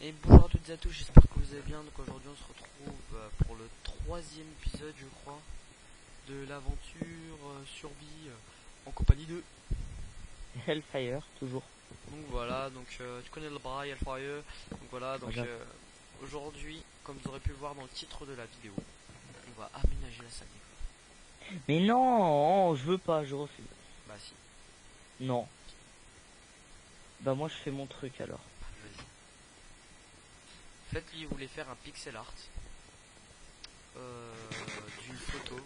Et bonjour à toutes et à tous, j'espère que vous allez bien. Donc aujourd'hui on se retrouve pour le troisième épisode je crois de l'aventure survie en compagnie de... Hellfire, toujours. Donc voilà, donc tu connais le bras Hellfire. Donc voilà, donc Regarde. aujourd'hui, comme vous aurez pu le voir dans le titre de la vidéo, on va aménager la salle d'école. Mais non, je veux pas, je refuse. Bah si, Non. Bah moi je fais mon truc alors. vas-y. En fait lui il voulait faire un pixel art d'une photo.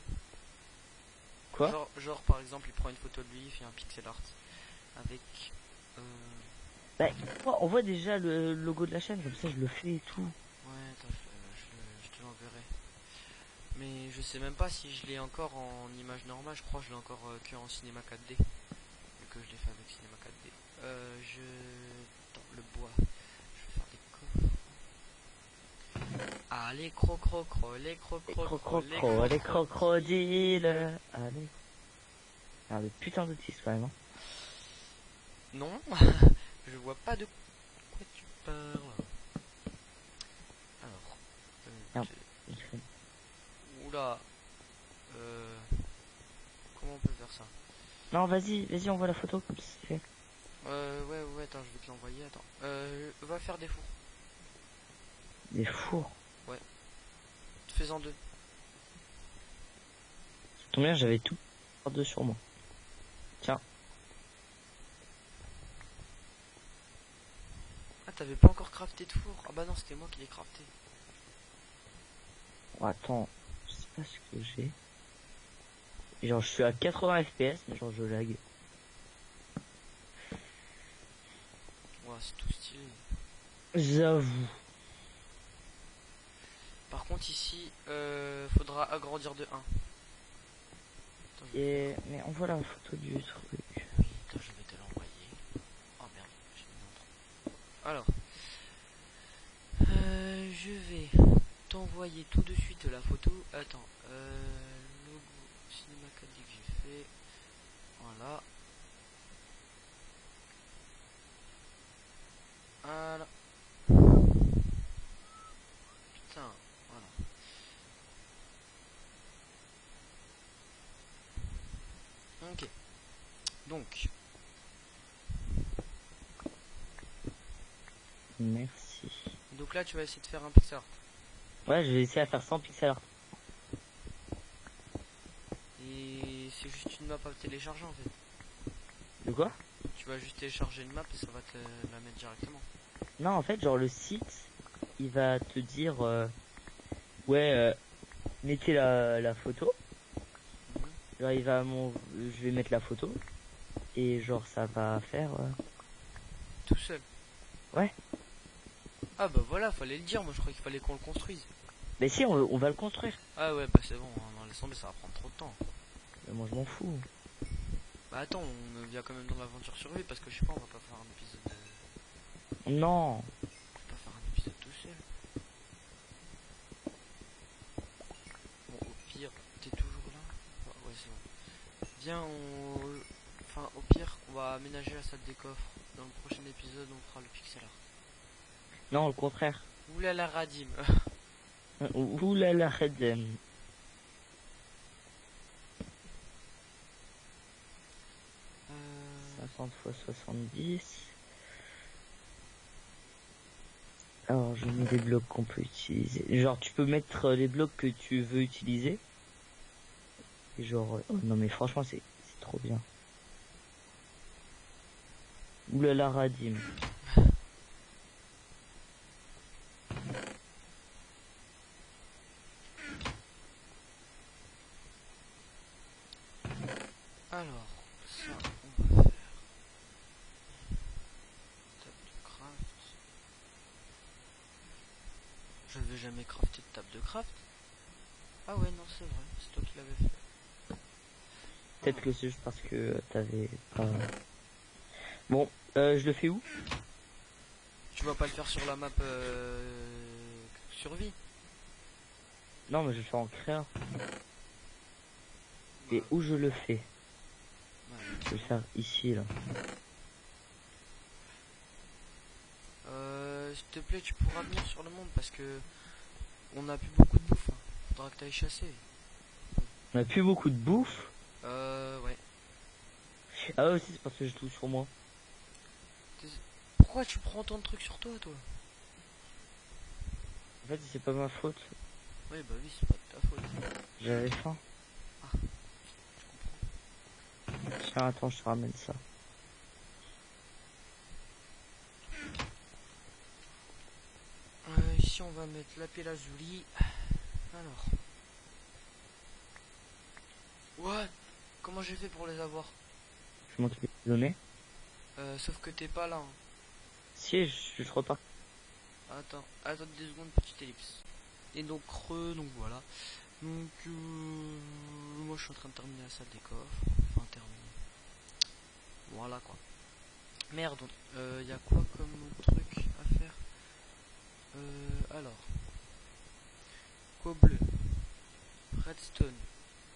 Quoi? Genre par exemple il prend une photo de lui, il fait un pixel art avec... euh, Bah on voit déjà le logo de la chaîne, comme ça je le fais et tout. Ouais, attends, je te l'enverrai. Mais je sais même pas si je l'ai encore en image normale, je crois que je l'ai encore que en cinéma 4D. Vu que je l'ai fait avec cinéma 4D. Dans le bois. Je vais faire des coffres. Ah, les crocrocro, les Les crocrocro, les crocrocro, les crocrocodiles. crocodiles. Allez. Ah, de putain d'autisme quand même. Hein. Non, je vois pas de quoi tu parles. Alors, Merde. oula. Euh, comment on peut faire ça? Non, vas-y, on voit la photo comme ça c'est fait. Ouais, attends, je vais te l'envoyer, attends. Va faire des fours. Des fours. Ouais. Fais-en deux. Ça tombe bien, j'avais tout par deux sur moi. Tiens. Ah, t'avais pas encore crafté de four? Ah bah non, c'était moi qui l'ai crafté. Oh, attends, je sais pas ce que j'ai. Genre je suis à 80 FPS, mais genre je lag. Ouais, c'est tout stylé. J'avoue. Par contre, ici, faudra agrandir de 1. Attends, Et mais on voit la photo du truc. oui, attends, je vais te l'envoyer. Oh merde, j'ai mis un truc. Alors, je vais t'envoyer tout de suite la photo. Attends, logo cinéma 4D que j'ai fait. Voilà. Voilà. Putain, voilà. Ok. Donc, Merci. donc là, tu vas essayer de faire un pixel art. Ouais, je vais essayer à faire 100 pixels art. Et c'est juste une map à télécharger en fait. De quoi? Tu vas juste télécharger une map et ça va te la mettre directement. Non, en fait, genre le site, il va te dire, ouais, mettez la photo. Mhm. Genre, je vais mettre la photo. Et genre, ça va faire, Tout seul. ouais. Ah bah voilà, fallait le dire, moi je croyais qu'il fallait qu'on le construise. Mais si, on va le construire. Ah ouais, bah c'est bon, hein, dans les tomber ça va prendre trop de temps. Mais moi, je m'en fous. Bah attends, on vient quand même dans l'aventure survie parce que je sais pas, on va pas faire un épisode Non. on va pas faire un épisode tout seul. Bon, au pire, t'es toujours là? Ouais, c'est bon. Viens, enfin, au pire, on va aménager la salle des coffres. Dans le prochain épisode, on fera le pixel art. Non, le contraire. Oula la radim. Ouh là là, Redem. 50 x 70. Alors, je mets des blocs qu'on peut utiliser. Genre, tu peux mettre les blocs que tu veux utiliser. Et genre, oh non mais franchement, c'est trop bien. Oulala Radim. Alors, ça, on va faire table de craft. Je n'avais jamais crafté de table de craft. Ah ouais, non, c'est vrai, c'est toi qui l'avais fait. Peut-être que c'est juste parce que t'avais pas... Bon, je le fais où? Tu vas pas le faire sur la map survie. Non, mais je le fais en créa. Et Ouais. où je le fais? Ouais. Je vais le faire ici, là. te plaît, tu pourras venir sur le monde parce que on a plus beaucoup de bouffe. Hein. Faudra que t'ailles chasser. On a plus beaucoup de bouffe. Ouais. Ah ouais, aussi, c'est parce que j'ai tout sur moi. Pourquoi tu prends tant de trucs sur toi, toi? En fait, c'est pas ma faute. Oui, bah oui, c'est pas de ta faute. J'avais faim. Ah, je comprends. Tiens, attends, je te ramène ça. Ici, on va mettre la lazuli. Alors. What? Comment j'ai fait pour les avoir? Je montre les données. Sauf que t'es pas là. Hein. Si, je repars. Attends 2 secondes, petite ellipse. Et donc creux, donc voilà. Donc moi je suis en train de terminer la salle des coffres. Enfin terminé. Voilà quoi. Merde, y a quoi comme truc à faire? Alors. Quoi bleu. Redstone.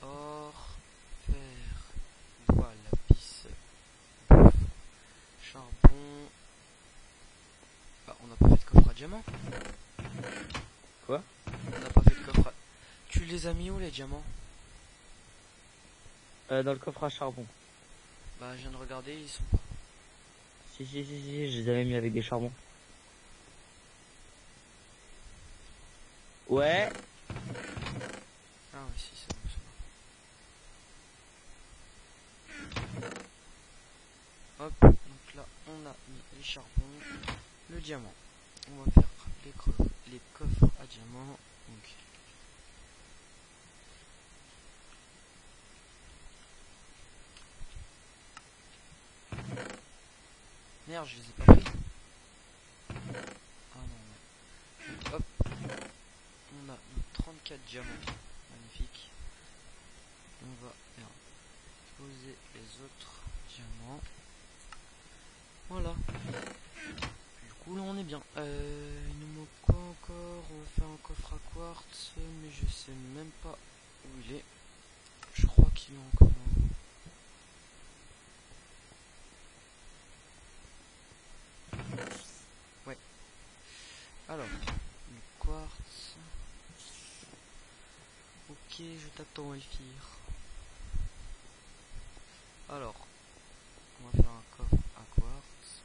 Or. Fer. Bois, lapis. Bouffe. Charbon. Ah, on n'a pas fait de coffre à diamant. Quoi? On n'a pas fait de coffre à... Tu les as mis où les diamants? Dans le coffre à charbon. Bah je viens de regarder, ils sont pas. Si, je les avais mis avec des charbons. Ouais. Ah oui, si, c'est bon, c'est bon. Hop, donc là, on a mis les charbons, le diamant. On va faire les coffres à diamant. Donc. Merde, je les ai pas pris. Ah non, ouais. Donc, hop, on a nos 34 diamants. Magnifique. On va poser les autres diamants. Voilà. Du coup là on est bien. Il nous manque quoi encore? On va faire un coffre à quartz, mais je sais même pas où il est. Je crois qu'il est encore. Ouais. Alors, le quartz. Ok, je t'attends Elfir. Alors, on va faire un coffre à quartz.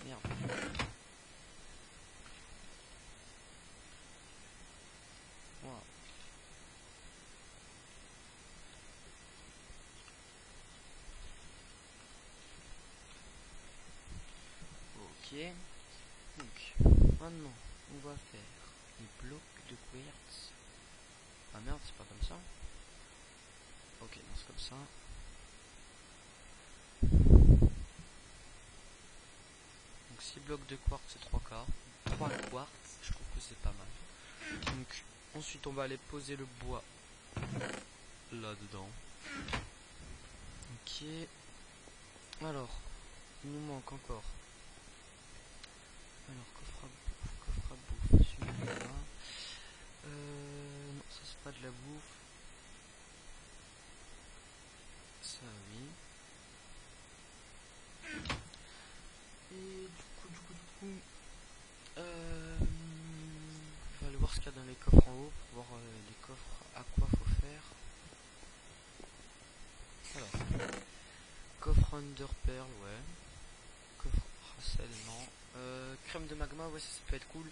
Merde. Voilà. Ok. Donc, maintenant, on va faire les blocs de quartz. Ah merde, c'est pas comme ça. Ok, non, c'est comme ça. Donc 6 blocs de quartz, c'est 3 quarts. 3 quartz, je trouve que c'est pas mal. Donc, ensuite, on va aller poser le bois là-dedans. Ok. Alors, il nous manque encore. Alors, coffre à bouffe, celui-là. Non, ça c'est pas de la bouffe. Ça oui. Et du coup, je vais aller voir ce qu'il y a dans les coffres en haut pour voir les coffres à quoi faut faire. Alors, coffre Underpearl, ouais. Coffre Racel, non. Crème de magma, ouais, ça peut être cool.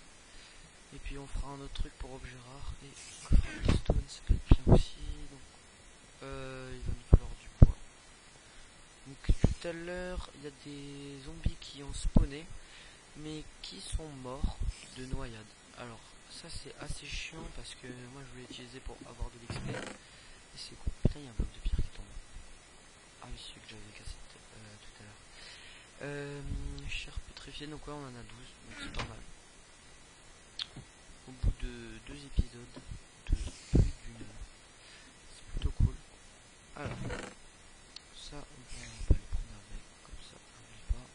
Et puis on fera un autre truc pour objet rare. Et coffre à stone, ça peut être bien aussi. Donc, il va nous falloir du bois. Donc tout à l'heure, il y a des zombies qui ont spawné, mais qui sont morts de noyade. Alors ça c'est assez chiant parce que moi je voulais l'utiliser pour avoir de l'XP. Et c'est quoi? Putain, il y a un bloc de pierre qui tombe. Ah oui, celui que j'avais cassé tout à l'heure. Chair pétrifiée, donc ouais, on en a 12, donc c'est pas mal. Au bout de 2 épisodes de plus d'une heure. C'est plutôt cool. Alors, ça, on va le prendre avec, comme ça, n'oublie pas.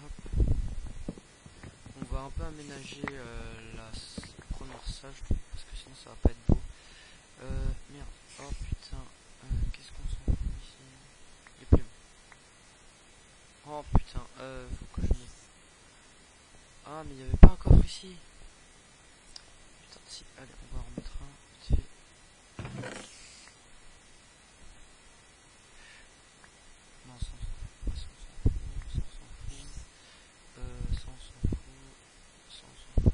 Hop. On va un peu aménager la première salle, je trouve, parce que sinon ça va pas être beau. Merde. Oh putain. Qu'est-ce qu'on s'en fout ici? Les plumes. Oh putain. Faut que je mette. Ah, mais il n'y avait pas un coffre ici. Putain, si. Allez, on va en remettre un. Vite fait. Non, ça on s'en fout. Ça on s'en fout. Ça on s'en fout. Ça on s'en fout.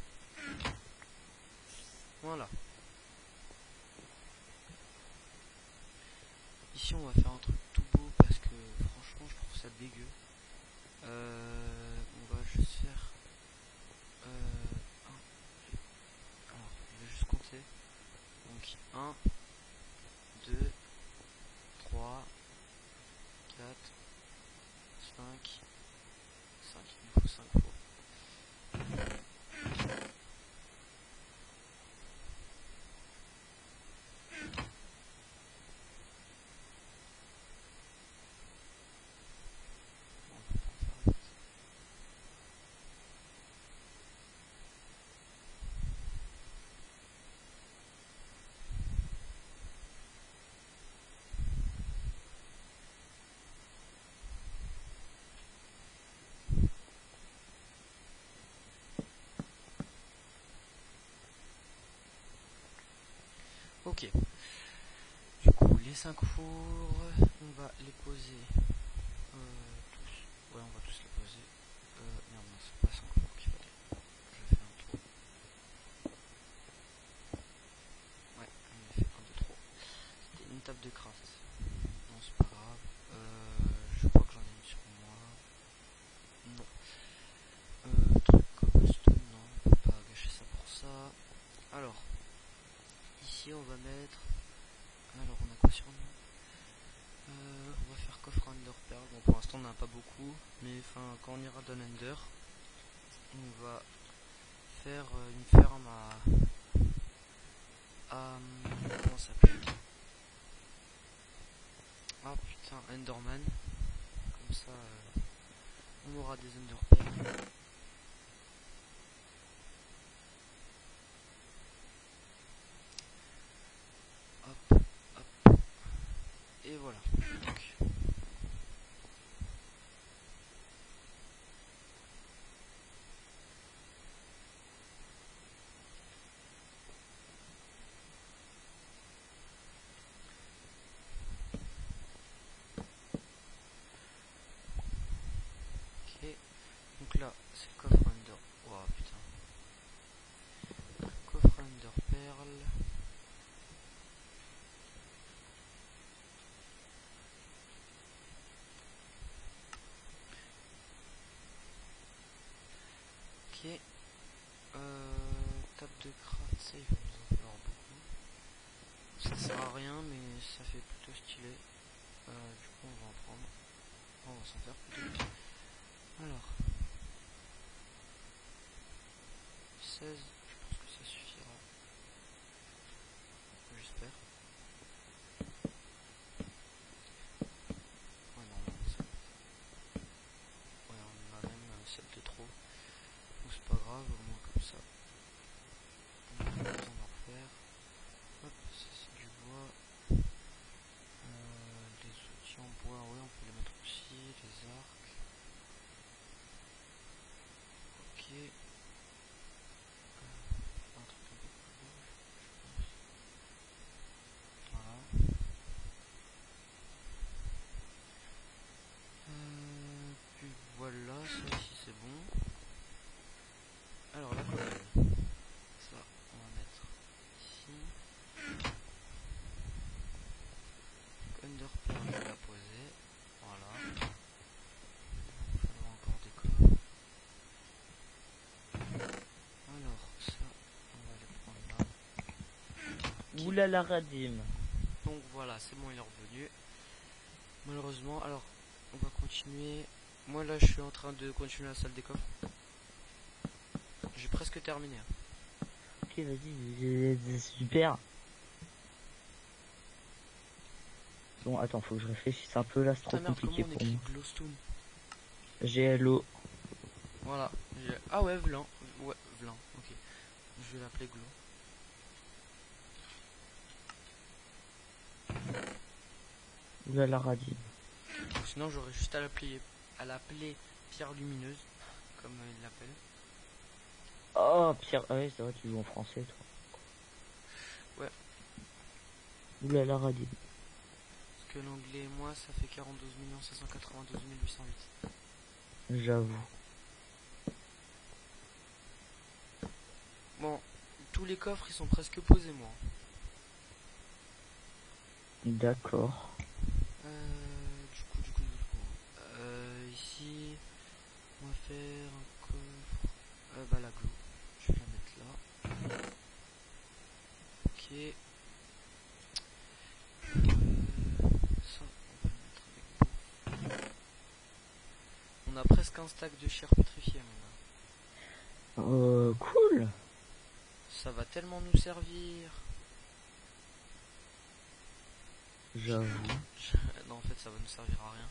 Voilà. Ici on va faire un truc tout beau parce que franchement je trouve ça dégueu. On va juste faire alors je vais juste compter. Donc 1, 2, 3, 4, 5, 5. Il me faut 5 fois. Ok. Du coup, les 5 fours, on va les poser tous. Ouais, on va tous les poser. Merde, non, c'est pas 5 fours qu'il fallait. Je fais un trop. Ouais, on a fait un de trop. C'était une table de craft. Non, c'est pas grave. Je crois que j'en ai une sur moi. Non. Truc cobblestone, non, on peut pas gâcher ça pour ça. Alors, ici on va mettre. Alors, on a quoi sur nous? On va faire coffre Ender Pearl. Bon, pour l'instant, on n'en a pas beaucoup, mais enfin, quand on ira dans Ender, on va faire une ferme à comment ça s'appelle? Ah putain, Enderman. Comme ça, on aura des Ender Pearl. Hop, hop. Et voilà. Donc, ok. Donc là, c'est coffre Ender. Oh putain. Coffre Ender Pearl. Ok. Table de craft, ça il va nous en falloir beaucoup. Ça sert à rien, mais ça fait plutôt stylé. Du coup, on va en prendre. On va s'en faire plutôt. Alors, 16, je pense que ça suffira. J'espère. Ouais, normalement, ça. Ouais, on en a même 7 de trop. Donc, c'est pas grave, au moins comme ça. On a pas besoin d'en refaire. Hop, ça c'est du bois. Les outils en bois, ouais, on peut les mettre aussi. Les arcs. Ok. Un truc un peu plus beau, je pense. Voilà. Puis voilà, ça ici c'est bon. Alors la colonne. Ça, on va mettre ici. Underpearl, je vais la poser. Voilà. Il va falloir encore des coffres. Alors, ça, on va les prendre là. Okay. Oula la radim. Donc voilà, c'est bon, il est revenu. Malheureusement, alors, on va continuer. Moi là, je suis en train de continuer la salle des coffres. J'ai presque terminé. Ok, vas-y, super. Bon, attends, faut que je réfléchisse un peu là, c'est trop Putain, merde, compliqué comment on pour écrit moi. glowstone? GLO. Voilà. Ah ouais, Vlan. Ouais, Vlan, ok. Je vais l'appeler Glow. Oulala, radine. Sinon j'aurais juste à l'appeler pierre lumineuse, comme il l'appelle. Oh, Pierre, ah ouais, c'est vrai, tu joues en français, toi. Ouais. Oulala, radine. Parce que l'anglais et moi, ça fait 42 592 808. J'avoue. Bon, tous les coffres, ils sont presque posés, moi. D'accord. Ici, on va faire un coffre. Bah, la glue. Je vais la mettre là. Ok. Ça, on va le mettre avec beau. On a presque un stack de chair pétrifiée maintenant. Cool. Ça va tellement nous servir. J'avoue. Non, en fait, ça va nous servir à rien.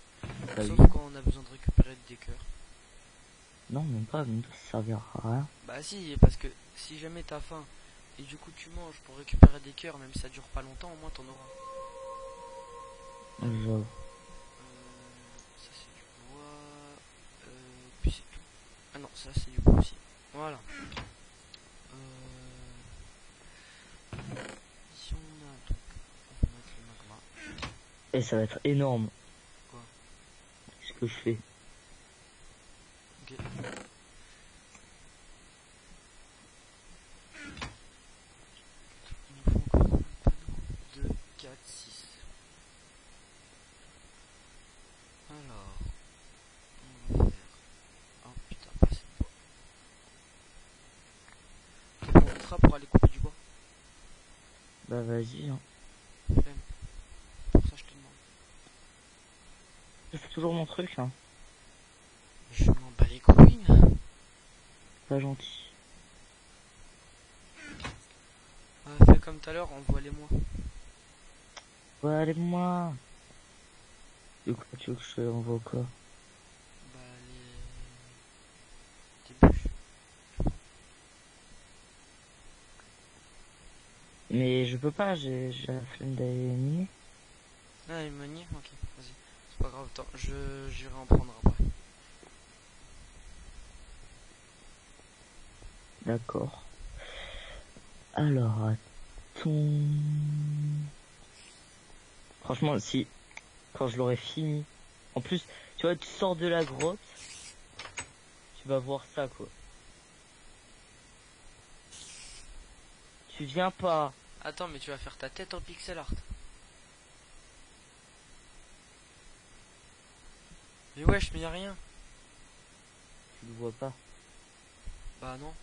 Bah Sauf oui. quand on a besoin de récupérer des cœurs. Non, même pas, ça servira à rien. Bah si, parce que si jamais t'as faim et du coup tu manges pour récupérer des cœurs, même si ça dure pas longtemps, au moins t'en auras. J'avoue. Ça c'est du bois. Puis c'est tout. Ah non, ça c'est du bois aussi. Voilà. Ici on a donc, on va mettre le magma. Et ça va être énorme. Quoi? Ce que je fais. Ok. Il nous faut encore un panneau. 2, 4, 6. Alors, on va faire. Oh putain, pas assez de bois. T'es bon, on sera pour aller couper du bois. Bah vas-y, hein. Flemme. Pour ça je te demande. Je fais toujours mon truc, hein. Je m'en bats les couilles. Pas gentil. Fais comme tout à l'heure, envoie-les-moi. Ouais, allez, moi. Du coup, tu veux que je te envoie quoi? Bah les bûches. Mais je peux pas, j'ai la flemme d'aller miner. Ah, les meuniers. Ok, vas-y. C'est pas grave, attends, j'irai en prendre après. D'accord. Alors, attends. Franchement, si, quand je l'aurai fini. En plus, tu vois, tu sors de la grotte. Tu vas voir ça, quoi. Tu viens pas. Attends, mais tu vas faire ta tête en pixel art. Mais wesh, mais y'a rien. Tu le vois pas. Bah non.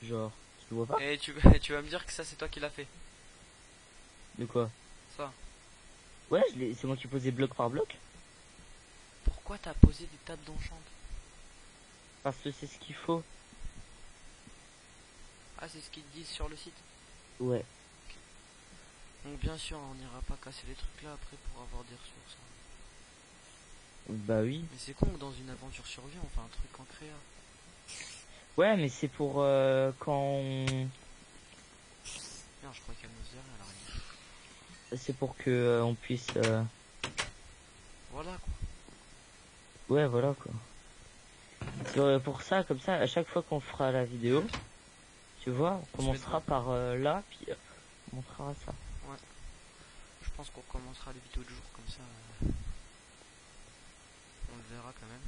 Genre, tu le vois pas? Et tu vas me dire que ça c'est toi qui l'as fait. De quoi? Ça. Ouais, c'est moi qui posais bloc par bloc. Pourquoi t'as posé des tables d'enchant? Parce que c'est ce qu'il faut. Ah, c'est ce qu'ils te disent sur le site. Ouais. Donc bien sûr, on n'ira pas casser les trucs là après pour avoir des ressources. Bah oui. Mais c'est con que dans une aventure survie, on fait un truc en créa. Ouais, mais c'est pour quand on... Merde, je crois qu'elle nous a rien. C'est pour que on puisse... Voilà quoi. Ouais, voilà quoi. C'est pour ça, comme ça, à chaque fois qu'on fera la vidéo, tu vois, on commencera par là, puis on montrera ça. Ouais. Je pense qu'on commencera les vidéos du jour comme ça. On le verra quand même.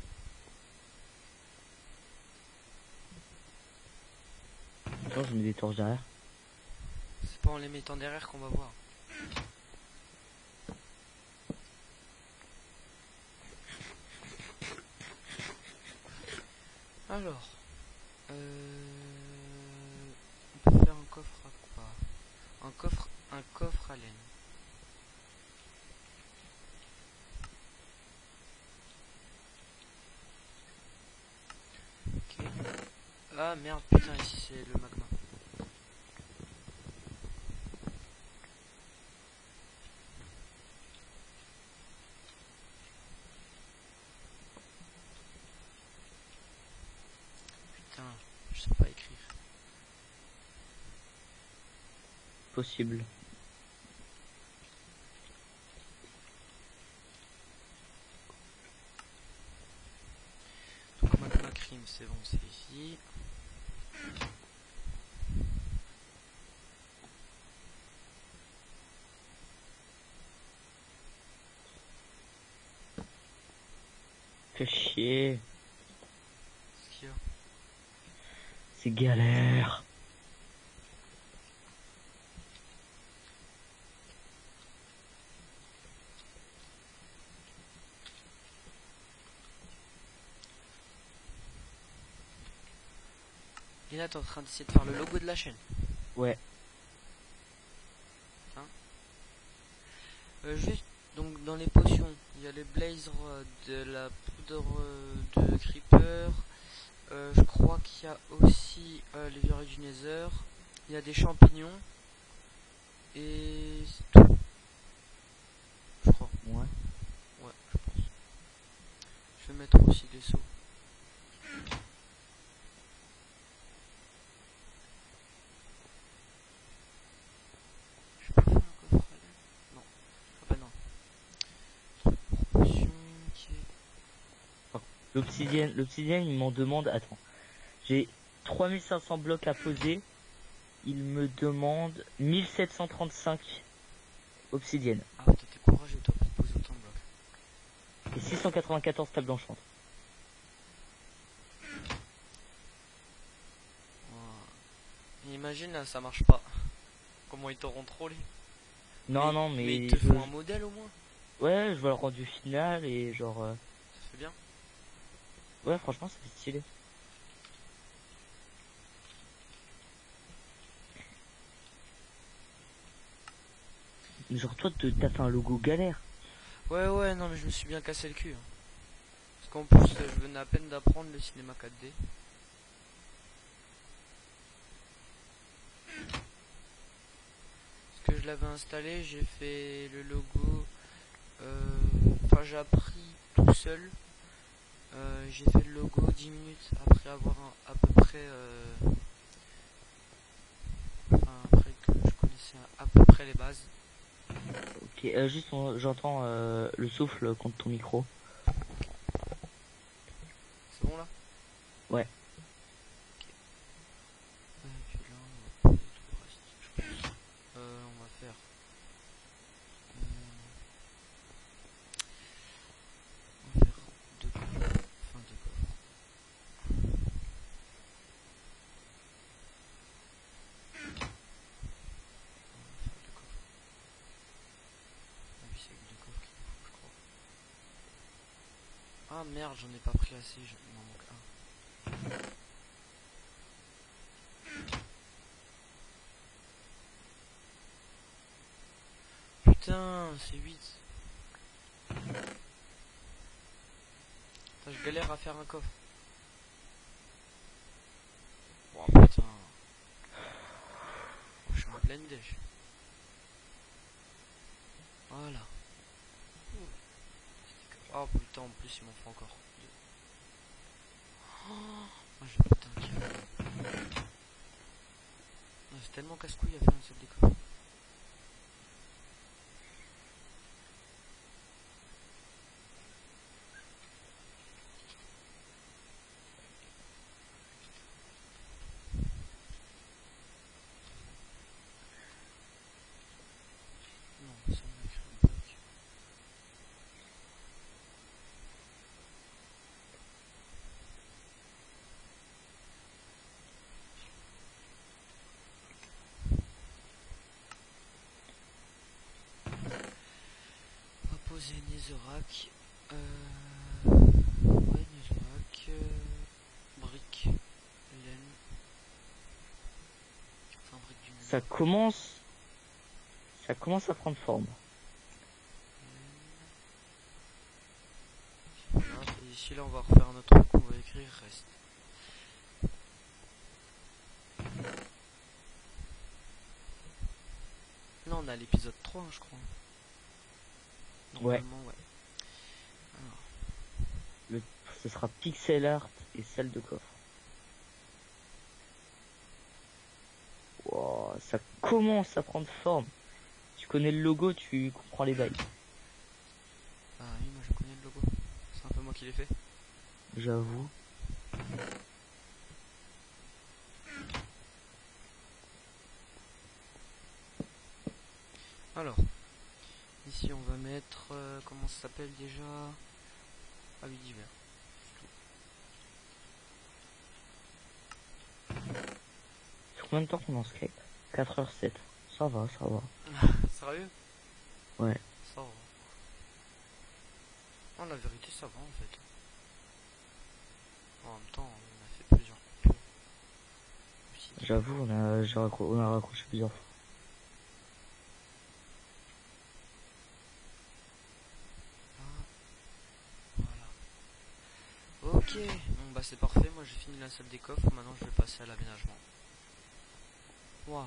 Attends, je mets des torches derrière. C'est pas en les mettant derrière qu'on va voir. Alors, on peut faire un coffre à quoi? Un coffre à laine. Ok. Ah merde, putain, ici c'est le magma. Putain, je sais pas écrire. Possible. c'est bon, c'est ici. Fais chier. Qu'est-ce qu'il y a? C'est galère. Et là, t'es en train d'essayer de faire le logo de la chaîne. Ouais. Juste, donc dans les potions, il y a les blaze rod, la poudre de creeper. Je crois qu'il y a aussi les verrues du nether. Il y a des champignons. Et c'est tout. Je crois. Ouais. Ouais, je pense. Je vais mettre aussi des seaux. Je peux faire un coffre à laine? Non. Ah bah non. Truc pour potion qui est... L'obsidienne, il m'en demande. Attends. J'ai 3500 blocs à poser. Il me demande 1735 obsidienne. Ah, toi t'es courageux toi pour poser autant de blocs. Et 694 tables d'anchantes. Wow. Imagine là, ça marche pas. Comment ils t'auront trollé? Non, Mais ils mais te font un modèle au moins? ouais, je vois le rendu final et genre... Ça fait bien. Ouais, franchement, ça fait stylé. Genre, toi, t'as fait un logo galère. Ouais, non mais je me suis bien cassé le cul. Hein. Parce qu'en plus, je venais à peine d'apprendre le cinéma 4D. Parce que je l'avais installé, j'ai fait le logo. Enfin, j'ai appris tout seul. J'ai fait le logo 10 minutes après avoir à peu près. Enfin, après que je connaissais à peu près les bases. Ok, juste, j'entends le souffle contre ton micro. C'est bon là? Ouais. Et puis là, on va poser tout le reste, je pense. On va faire. On va faire deux coffres. Enfin, deux coffres. On va faire deux coffres. Ah oui, c'est deux coffres qu'il nous faut, je crois. Ah merde, j'en ai pas pris assez, il m'en manque un. Putain, c'est 8. Putain, je galère à faire un coffre. Oh putain. Oh, je suis en pleine dèche. Voilà. Oh putain, en plus il m'en faut encore deux. Oh, j'ai putain de kiff. C'est tellement casse-couille à faire une seule déco. Non, ça m'a écrit un bloc. On va poser Netherrack. Ouais, Netherrack. Brique. Laine. Enfin, brique du Nether. Ça commence à prendre forme. Voilà. Et ici, là, on va refaire notre truc. On va écrire reste. Là, on a l'épisode 3, hein, je crois. Normalement, ouais. Alors. Ce sera pixel art et salle de coffre. Wow, ça commence à prendre forme. Tu connais le logo, tu comprends les bails. Ah oui, moi je connais le logo. C'est un peu moi qui l'ai fait. J'avoue. Alors, ici on va mettre... comment ça s'appelle déjà? Avis divers. C'est combien de temps qu'on en Skype? 4h07. Ça va, ça va. Sérieux? Ouais. Ça va. Non, la vérité, ça va en fait. En même temps, on a fait plusieurs coupures. Aussi. J'avoue, on a raccroché plusieurs fois. Voilà. Ok, bon bah c'est parfait. Moi j'ai fini la salle des coffres. Maintenant je vais passer à l'aménagement. Waouh.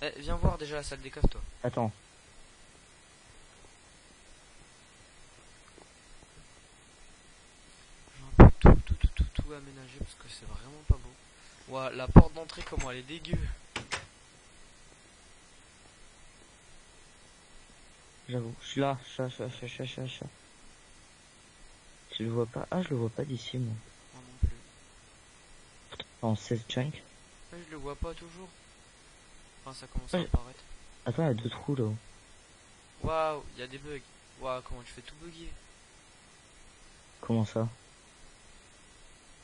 Eh, viens voir déjà la salle des coffres, toi. Attends. J'ai un peu tout aménagé parce que c'est vraiment pas beau. Waouh, la porte d'entrée, comment elle est dégueu. J'avoue, je suis là. Chat. Je le vois pas. Ah, je le vois pas d'ici, moi. Moi non plus. En 16 chunk. Ouais, je le vois pas toujours. Enfin, ça commence à Ouais. apparaître. Attends, il y a 2 trous là-haut. Waouh, il y a des bugs. Waouh, comment tu fais tout bugger. Comment ça?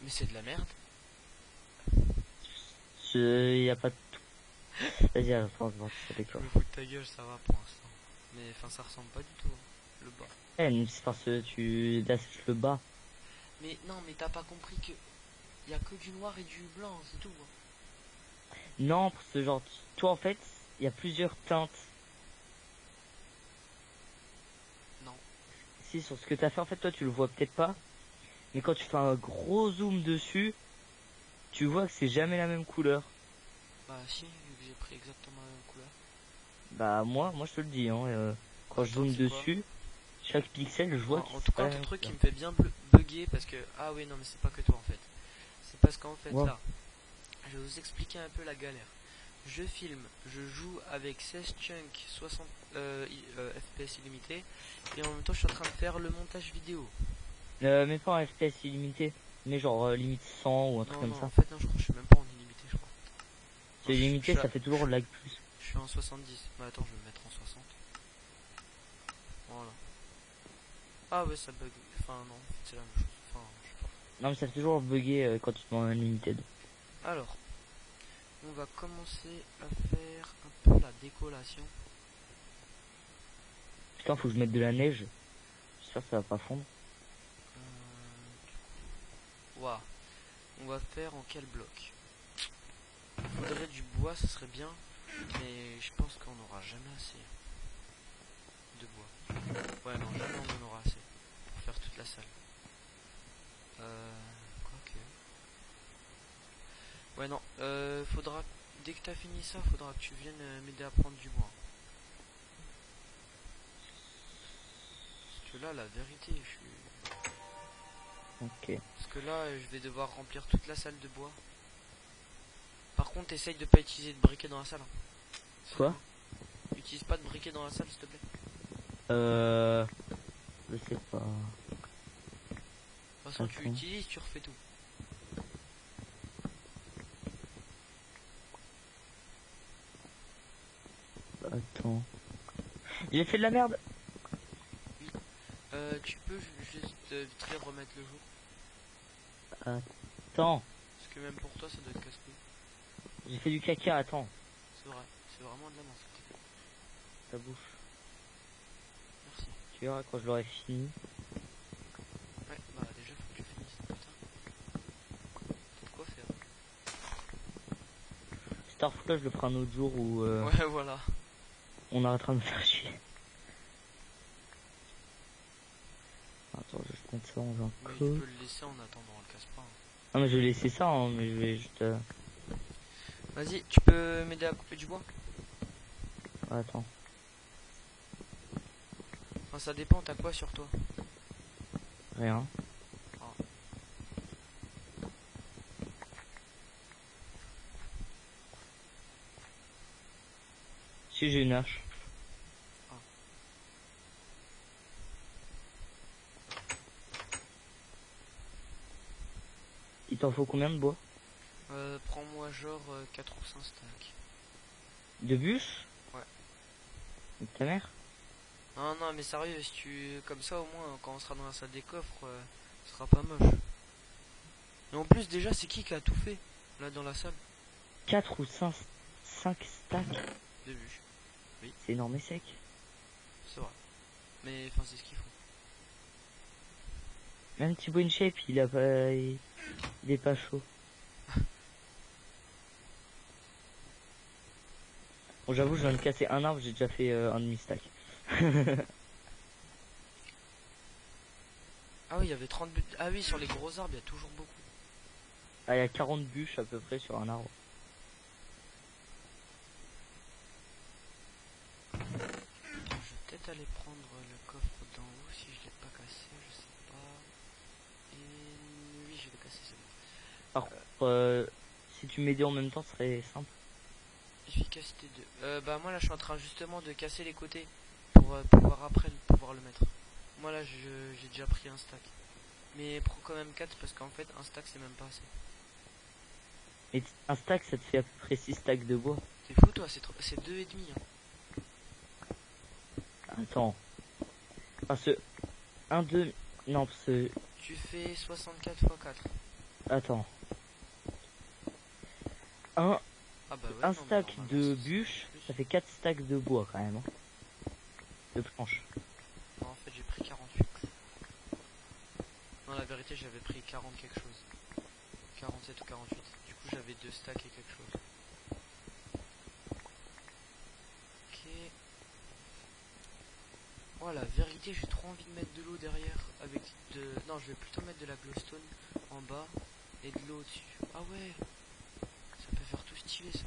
Mais c'est de la merde. Y a pas de... Vas-y, attends, ça Je décore. me fous de ta gueule, ça va pour l'instant. Mais enfin, ça ressemble pas du tout. Le bas. Eh, c'est parce que tu d'assèches le bas. Mais non, mais t'as pas compris que y a que du noir et du blanc, c'est tout. Non, pour ce genre... Toi, en fait, il y a plusieurs teintes. Non. Si, sur ce que t'as fait, en fait, toi, tu le vois peut-être pas. Mais quand tu fais un gros zoom dessus, tu vois que c'est jamais la même couleur. Bah si, vu que j'ai pris exactement la même couleur. Bah, moi, je te le dis, hein. Quand je Attends, zoome c'est quoi? dessus, chaque pixel, je vois En, que en tout c'est pas cas, un la même truc qui couleur. me fait bien bugger parce que... Ah oui, non, mais c'est pas que toi en fait. C'est parce qu'en fait, Ouais. là, je vais vous expliquer un peu la galère. Je filme, je joue avec 16 chunks, 60 FPS illimité, et en même temps je suis en train de faire le montage vidéo. Mais pas en FPS illimité, mais genre limite 100 ou un truc Non, comme non, en ça. fait, non, je crois que je suis même pas en illimité, je crois. Non, C'est illimité, ça fait toujours lag plus. je suis en 70. Bah attends, je vais me mettre en 60. Voilà. Ah ouais, ça bug. Enfin, non, c'est la même chose. Enfin, je sais pas. Non, mais ça fait toujours bugger quand tu te mets en unlimited. Alors, on va commencer à faire un peu la décollation. Putain, faut que je mette de la neige. J'espère que ça va pas fondre. Waouh. On va faire en quel bloc? Il faudrait du bois, ça serait bien. Mais je pense qu'on n'aura jamais assez de bois. Ouais, non, jamais on en aura assez pour faire toute la salle. Quoique. Ouais, non, faudra. Dès que t'as fini ça, faudra que tu viennes m'aider à prendre du bois. Parce que là, la vérité, je suis. Ok. Parce que là, je vais devoir remplir toute la salle de bois. Par contre, essaye de pas utiliser de briquet dans la salle. Hein. Quoi? Utilise pas de briquet dans la salle, s'il te plaît. Je sais pas. De toute façon, tu Attends. utilises, tu refais tout. Attends. J'ai fait de la merde. Tu peux juste vite fait remettre le jour. Attends. Parce que même pour toi, ça doit être casse-couille. J'ai fait du caca, attends. C'est vrai, c'est vraiment de la merde. Ta bouche. Merci. Tu verras quand je l'aurai fini. Ouais, bah déjà, faut que tu finisses. Putain. T'as de quoi faire. Starflow, je le ferai un autre jour où Ouais, voilà. on arrêtera de me faire chier. Attends, je vais mettre ça dans un Mais tu coup. peux le laisser en attendant, on le casse pas. Hein. Ah, mais je vais laisser ça, hein, mais je vais juste... Vas-y, tu peux m'aider à couper du bois? Attends. Enfin, ça dépend, t'as quoi sur toi? Rien. Ah. Si j'ai une hache. Ah. Il t'en faut combien de bois? Prends-moi genre 4 ou 5 stacks. De bûches? Ouais. Ta mère? Non, non, mais sérieux, si tu... Comme ça, au moins, quand on sera dans la salle des coffres, ce sera pas moche. Et en plus, déjà, c'est qui a tout fait, là, dans la salle? 4 ou 5 stacks. Début. Oui, C'est énorme et sec. c'est vrai. Mais, enfin, c'est ce qu'il faut. Même Thibaut InShape, il a pas... il est pas chaud. Bon, j'avoue, je viens de casser un arbre, j'ai déjà fait un demi-stack. Ah oui, il y avait 30 buts. Ah oui, sur les gros arbres, il y a toujours beaucoup. Ah, il y a 40 bûches à peu près sur un arbre. Je vais peut-être aller prendre le coffre d'en haut si je l'ai pas cassé, je sais pas. Et oui, je l'ai cassé, c'est bon. Par contre, si tu m'aidais en même temps, ce serait simple. Efficacité 2. Bah moi là je suis en train justement de casser les côtés pour pouvoir après pouvoir le mettre. Moi là j'ai déjà pris un stack. Mais prends quand même 4 parce qu'en fait un stack c'est même pas assez. Et un stack, ça te fait à peu près 6 stacks de bois. T'es fou toi, c'est 2 et demi. Hein. Attends. Parce que... 1, 2... Non, parce que... Tu fais 64 x 4. Attends. Un Ah bah ouais, non, mais stack normalement, de c'est bûches, plus. ça fait 4 stacks de bois quand même. Hein. De planches. Non, en fait j'ai pris 48. Non la vérité j'avais pris 40 quelque chose. 47 ou 48. Du coup j'avais 2 stacks et quelque chose. Ok. Oh la vérité j'ai trop envie de mettre de l'eau derrière avec de... Non je vais plutôt mettre de la glowstone en bas et de l'eau au-dessus. Ah ouais, ça peut faire tout stylé ça.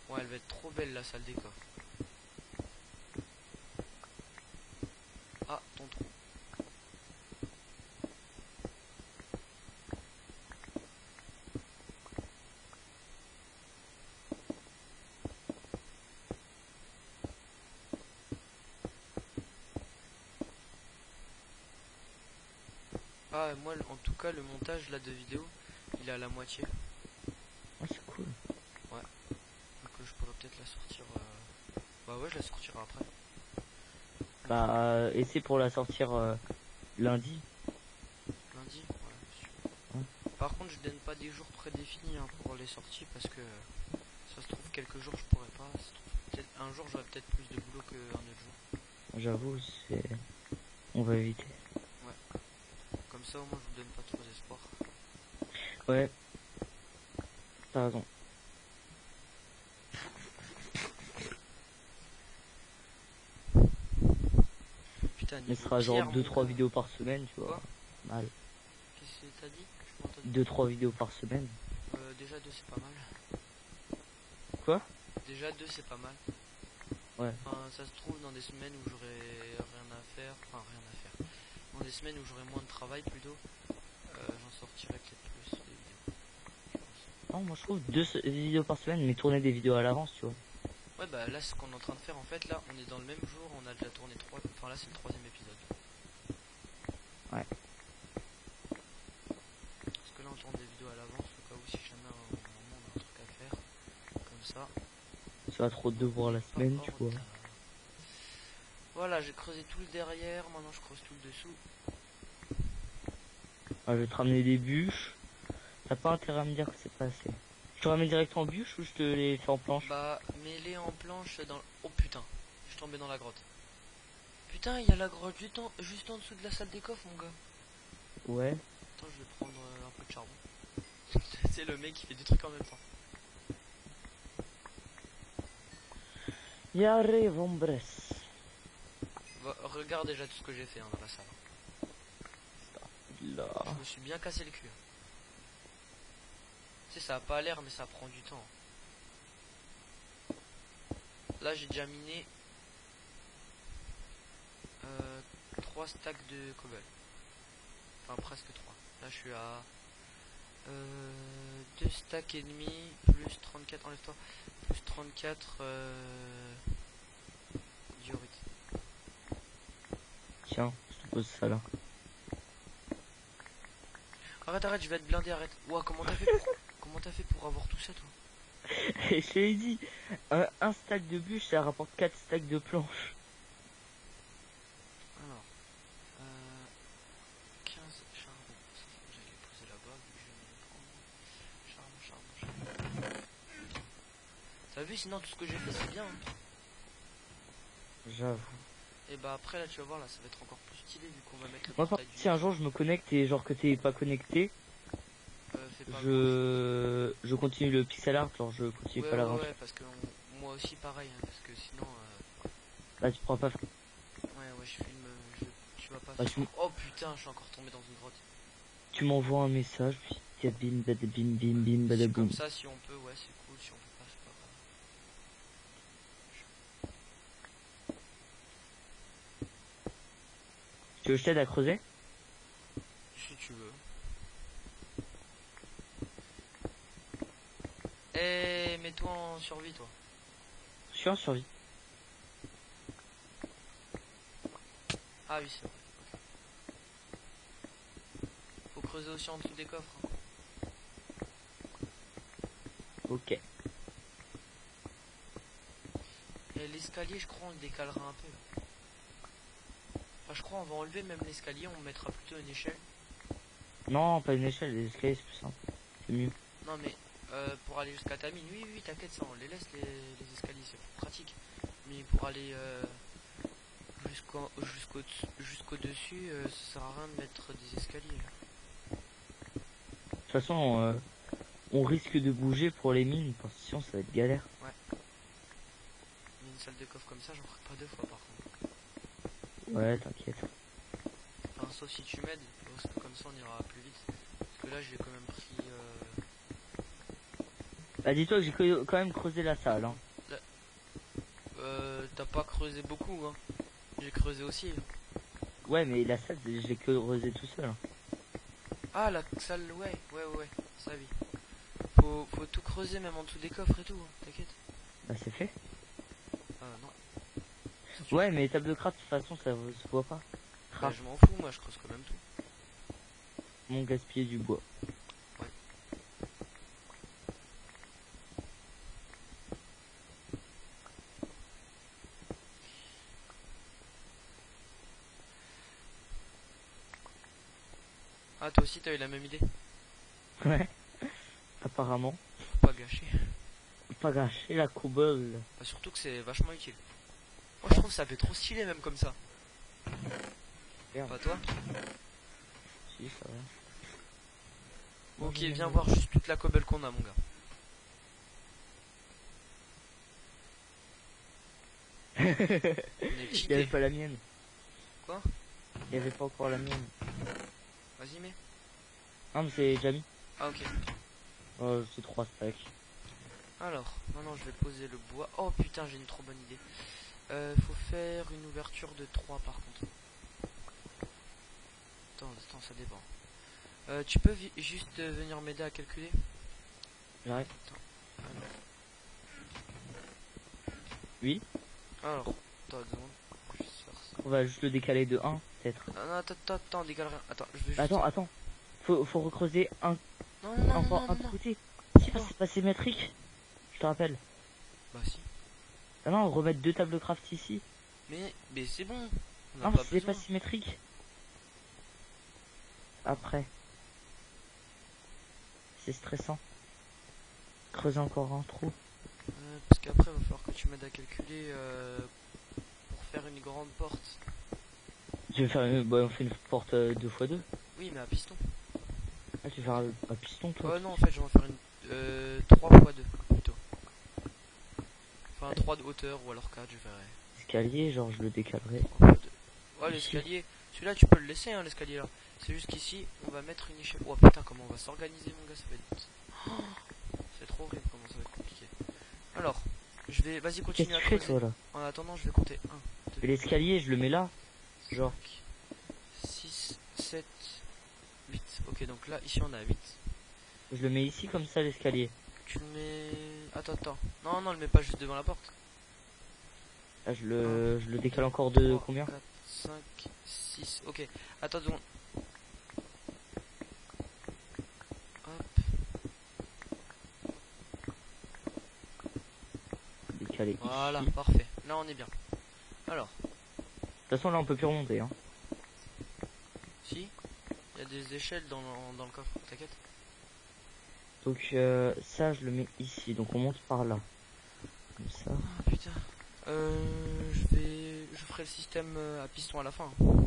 Ouais elle va être trop belle la salle des coffres. Ah ton trou. Ah moi en tout cas le montage là de vidéo il est à la moitié. Ah, c'est cool. Ouais. Donc je pourrais peut-être la sortir. Bah ouais je la sortirai après. Bah, essaie pour la sortir lundi. Lundi. Ouais. Ouais. Par contre je donne pas des jours prédéfinis hein, pour les sorties parce que ça se trouve quelques jours je pourrais pas. Ça se trouve, peut-être un jour j'aurai peut-être plus de boulot qu'un autre jour. J'avoue, c'est... On va éviter. Ouais. Comme ça au moins je vous donne pas trop d'espoir. Ouais. T'as raison. Putain Il niveau sera genre pierre 2-3 vidéos par semaine, tu vois. Quoi? Mal. Qu'est-ce que t'as dit? Je m'entends. 2-3 vidéos par semaine. Déjà 2 c'est pas mal. Quoi? Déjà 2 c'est pas mal. Ouais. Enfin, ça se trouve dans des semaines où j'aurai rien à faire. Enfin rien à faire. Dans des semaines où j'aurai moins de travail plutôt. J'en sortirai peut-être plus des vidéos. Je pense. Non, moi je trouve 2 vidéos par semaine, mais tourner des vidéos à l'avance, tu vois. Ouais bah là ce qu'on est en train de faire en fait là on est dans le même jour, on a déjà tourné 3. Enfin là c'est le 3e épisode. Ouais. Parce que là on tourne des vidéos à l'avance au cas où si jamais un moment on a un truc à faire. Comme ça. Ça va trop de devoirs la semaine, tu vois. Voilà j'ai creusé tout le derrière, maintenant je creuse tout le dessous. Ah, je vais te ramener des bûches. T'as pas intérêt à me dire que c'est pas assez. Je te ramène direct en bûche ou je te les fais en planche? Bah mets-les en planche dans... Oh putain, je suis tombé dans la grotte. Putain il y a la grotte juste en dessous de la salle des coffres mon gars. Ouais. Attends je vais prendre un peu de charbon. C'est le mec qui fait des trucs en même temps. Y arrive, hombres. Bah, regarde déjà tout ce que j'ai fait hein, dans la salle. Là. Je me suis bien cassé le cul. Tu sais ça a pas l'air mais ça prend du temps. Là j'ai déjà miné 3 stacks de cobble. Enfin presque 3. Là je suis à 2 stacks et demi plus 34, enlève-toi, plus 34 diorite. Tiens, je te pose ça là. Arrête, je vais être blindé, arrête. Ouah, comment t'as fait pour avoir tout ça toi? Et je te l'ai dit, un stack de bûches, ça rapporte 4 stacks de planches. Alors, 15 charbon. Ça, j'allais les poser là-bas, vu que je vais les prendre. Charbon. T'as vu, sinon tout ce que j'ai fait, c'est bien. Hein. J'avoue. Et bah après, là, tu vas voir, là, ça va être encore plus stylé, vu qu'on va mettre le Moi, portail du si un jour je me connecte et genre que t'es pas connecté, fais pas je continue le pixel art, genre je continue pas l'aventure. ouais, parce que moi aussi, pareil, hein, parce que sinon... Là, tu pourras pas faire. Ouais, je filme... tu vas pas Bah, faire... Oh putain, je suis encore tombé dans une grotte. tu m'envoies un message, puis tiens, bim, bada bim, bim, bim, bada boum. Comme ça, si on peut, ouais, c'est cool. Si on peut pas, c'est pas grave. Tu veux que je t'aide à creuser? Si tu veux. Eh, mets-toi en survie, toi. Je suis en survie. Ah oui, c'est vrai. Faut creuser aussi en dessous des coffres. Hein. Ok. Et l'escalier, je crois, on le décalera un peu. Enfin, je crois, on va enlever même l'escalier, on mettra plutôt une échelle. Non, pas une échelle, les escaliers c'est plus simple. C'est mieux. Non, mais pour aller jusqu'à ta mine, oui, t'inquiète, ça, on les laisse les escaliers, c'est plus pratique. Mais pour aller jusqu'au dessus, ça sert à rien de mettre des escaliers. De toute façon, on risque de bouger pour les mines, parce que sinon ça va être galère. Ouais. Mais une salle de coffre comme ça, j'en ferai pas deux fois par contre. Ouais, t'inquiète. Enfin, sauf si tu m'aides, parce que comme ça on ira plus vite. Parce que là, j'ai quand même pris... Bah dis-toi que j'ai quand même creusé la salle. Hein. T'as pas creusé beaucoup, hein. J'ai creusé aussi. Hein. Ouais, mais la salle, j'ai creusé tout seul. Hein. Ah, la salle, ouais, ça oui. Faut tout creuser, même en dessous des coffres et tout, hein. T'inquiète. Bah c'est fait. Non. Ouais, mais les tables de craft, de toute façon, ça se voit pas. Bah, je m'en fous, moi, je creuse quand même tout. Mon gaspiller du bois. Ouais. Ah, toi aussi, t'as eu la même idée? Ouais. Apparemment. Faut pas gâcher. Pas gâcher la cobble. Bah, surtout que c'est vachement utile. Moi, je trouve que ça fait trop stylé, même comme ça. Merde. Pas toi? Si, ça va. Ok, viens voir juste toute la cobble qu'on a, mon gars. Il y avait pas la mienne. Quoi? Il y avait pas encore la mienne. Vas-y, mets. Ah, mais c'est déjà mis. Ah, ok. Oh, c'est 3 stacks. Alors, maintenant je vais poser le bois. Oh putain, j'ai une trop bonne idée. Faut faire une ouverture de 3 par contre. Attends, ça dépend. Tu peux juste venir m'aider à calculer? J'arrive. Alors. Oui. Alors, attends, 2 secondes. Je vais juste faire ça. On va juste le décaler de 1, peut-être. Non, attends, décale rien. Attends, je vais juste... Attends. Faut recreuser un encore un côté. Si, parce que c'est pas symétrique. Je te rappelle. Bah si. Ah non, remettre 2 tables de craft ici. Mais c'est bon. On a Non, pas c'est besoin. pas symétrique. Après. C'est stressant. Creuser encore un trou. Parce qu'après, il va falloir que tu m'aides à calculer pour faire une grande porte. Tu veux faire une... Bah, on fait une porte 2x2. Oui, mais à piston. Ah, tu veux faire un piston, toi? Non, en fait, je vais en faire une 3x2 plutôt. Enfin, 3 de hauteur ou alors 4, je verrai. Escalier, genre, je le décalerai. 3x2. Ouais, l'escalier. Celui-là, tu peux le laisser, hein, l'escalier là. C'est juste qu'ici, on va mettre une échelle. Oh putain, comment on va s'organiser, mon gars, ça va être... C'est trop horrible, comment ça va être compliqué. Alors, je vais... Vas-y, continue à Qu'est-ce que tu fais, creuser. toi, là? En attendant, je vais compter 1, 2, L'escalier, je le mets là. Genre. 6, 7, 8. Ok, donc là, ici, on a 8. Je le mets ici, comme ça, l'escalier. Tu le mets... Attends. Non, le mets pas juste devant la porte. Là, je le décale encore de 3, combien? 4, 5, 6. Ok, attends, donc. Hop. aller Voilà, ici. parfait. Là, on est bien. Alors, De toute façon, là, on peut plus remonter, hein. si, il y a des échelles dans le coffre, t'inquiète. Donc, ça, je le mets ici. Donc, on monte par là. Comme ça. Ah putain. Je ferai le système à piston à la fin. Oh,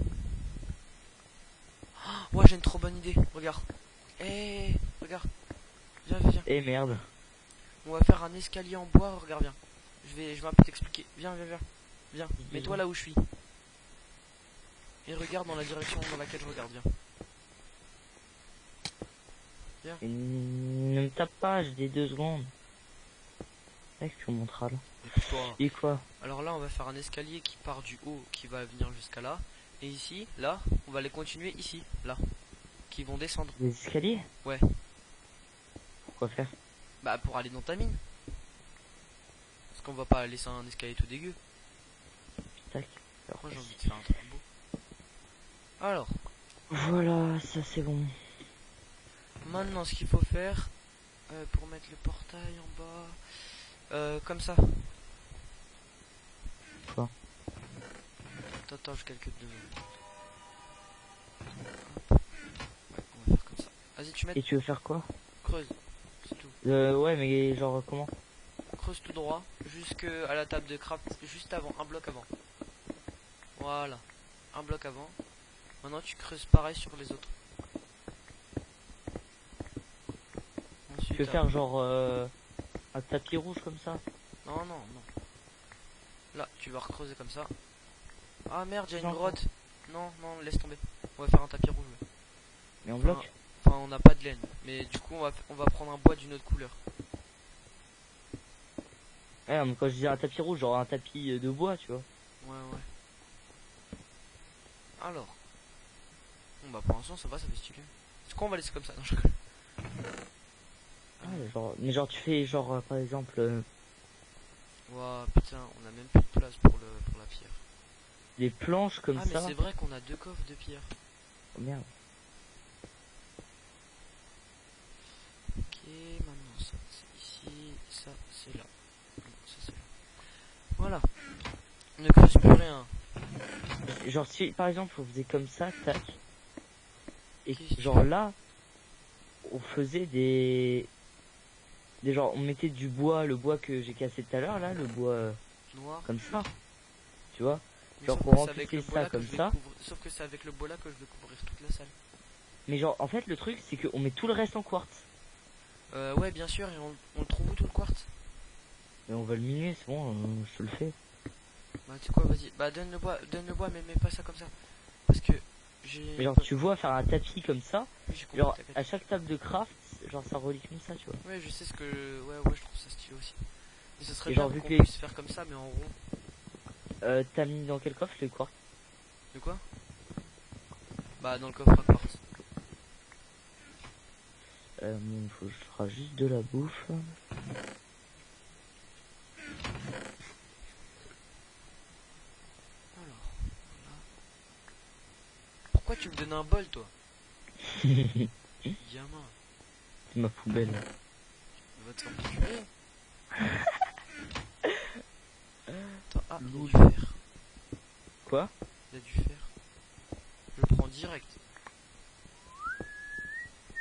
ouais, j'ai une trop bonne idée. Regarde. Regarde. Viens. Et merde. On va faire un escalier en bois. Regarde, viens. Je vais un peu t'expliquer. Viens. Viens. Mets-toi là où je suis. Et regarde dans la direction dans laquelle je regarde. Viens. Et ne me tape pas, j'ai des 2 secondes. Mec, tu me montreras là. Écoute-toi. Et quoi? Alors là, on va faire un escalier qui part du haut, qui va venir jusqu'à là. Et ici, là, on va les continuer ici, là. Qui vont descendre. Des escaliers? Ouais. Pourquoi faire? Bah, pour aller dans ta mine. Parce qu'on va pas laisser un escalier tout dégueu. Tac. Moi, j'ai envie de faire un truc beau. Alors, Voilà, ça c'est bon. maintenant, ce qu'il faut faire pour mettre le portail en bas, comme ça. Quoi? Attends, je calcule 2 secondes. Hop. Ouais, on va faire comme ça. Vas-y, tu mets. Et tu veux faire quoi? Creuse. C'est tout. Ouais, mais genre comment? Creuse tout droit jusqu'à la table de craft, juste avant, un bloc avant. Voilà. Un bloc avant. Maintenant, tu creuses pareil sur les autres. Tu Ensuite, veux faire genre un tapis rouge comme ça? non. Là, tu vas recreuser comme ça. Ah merde, il y a une Non. grotte. Non, laisse tomber. On va faire un tapis rouge. Là. Mais en bloc? Enfin, on n'a pas de laine. Mais du coup, on va prendre un bois d'une autre couleur. Ouais, mais quand je disais un tapis rouge, genre un tapis de bois, tu vois. Ouais. Alors. Bon, bah pour l'instant, ça va, ça fait stylé. Du coup, on va laisser comme ça. Non, je... Ah, genre, mais genre tu fais genre par exemple Ouah, putain, on a même plus de place pour la pierre. des planches comme Ah, mais ça. c'est vrai qu'on a 2 coffres de pierre. Oh merde. Ok, maintenant ça c'est ici, ça c'est là. Non, ça c'est là. Voilà. Ne creuse plus rien. Genre si par exemple on faisait comme ça, tac. Et Qu'est-ce que genre tu fais? là, on faisait des genre on mettait du bois, le bois que j'ai cassé tout à l'heure là, le bois Noir. comme ça. Tu vois? Mais Genre sauf qu'on que c'est avec remplissait le bois ça là que comme je vais ça. Sauf que c'est avec le bois là que je vais couvrir toute la salle. Mais genre en fait le truc c'est qu'on met tout le reste en quartz. Ouais, bien sûr, et on le trouve où tout le quartz? Mais on va le miner, c'est bon, je te le fais. Bah, tu sais quoi, vas-y. Bah, donne le bois, mais mets pas ça comme ça. Parce que j'ai. Mais genre tu vois faire un tapis comme ça, Oui, j'ai compris, genre t'inquiète. à chaque table de craft, genre ça relie comme ça, tu vois. Ouais, je sais ce que. Ouais, je trouve ça stylé aussi. Mais ce serait Et bien genre, vu qu'on que- puisse faire comme ça, mais en rond. T'as mis dans quel coffre les quartz? De quoi? Bah, dans le coffre à quartz. Bon, faut que je ferai juste de la bouffe. Alors, voilà. Pourquoi tu me donnes un bol, toi? Gamin. C'est ma poubelle. Va te faire enculer. Attends, ah, il y a Loul. du fer. Quoi? Il y a du fer. Je le prends direct.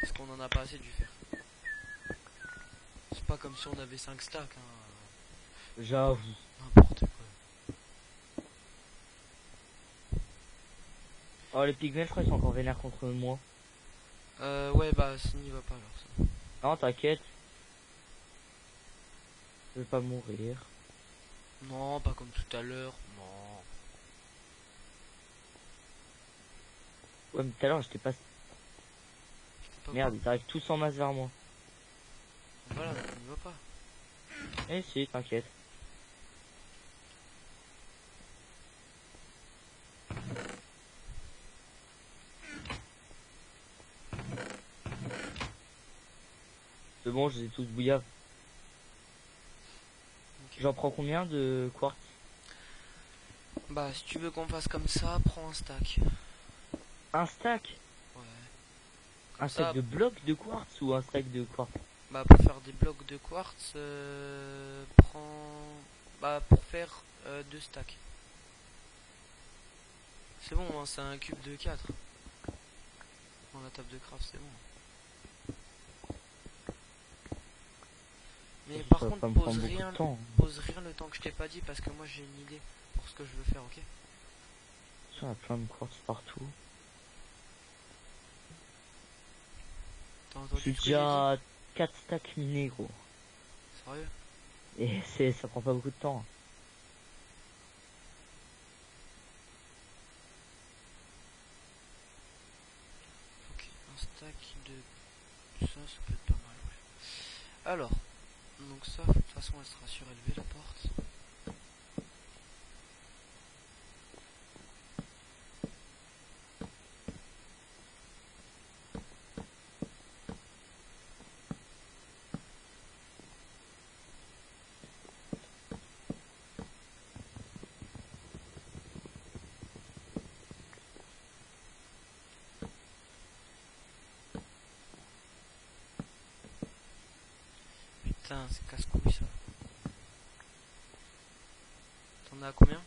Parce qu'on en a pas assez du fer. C'est pas comme si on avait 5 stacks, hein. J'avoue. N'importe quoi. Oh, les pygmées, je crois qu'ils sont encore vénères contre moi. Ouais, bah, ça n'y va pas alors ça. Non, t'inquiète. Je vais pas mourir. Non, pas comme tout à l'heure. Non. Ouais, mais tout à l'heure, j'étais pas... C'était pas Merde, ils arrivent tous en masse vers moi. bon. Voilà, ça n'y va pas. Eh si, t'inquiète. C'est bon, je les ai tous bouillaves. Ok. J'en prends combien de quartz? Bah, si tu veux qu'on fasse comme ça, prends un stack. Un stack? Ouais. Un ça, stack de blocs de quartz ou un stack de quartz? Bah, pour faire des blocs de quartz, prends. Bah pour faire 2 stacks. C'est bon, hein, c'est un cube de 4. Dans la table de craft, c'est bon. Mais par Ça va contre, pas me prendre beaucoup de temps. pose rien le temps que je t'ai pas dit parce que moi j'ai une idée pour ce que je veux faire, ok? Il y a plein de quartz partout. T'as Je entendu suis ce que j'ai dit? déjà 4 stacks minés, gros. Sérieux? Et ça prend pas beaucoup de temps. Ok, un stack de ça peut être pas mal, ouais. Alors, donc ça, de toute façon, elle sera surélevée la porte. Putain, c'est casse-couille ça. T'en as à combien?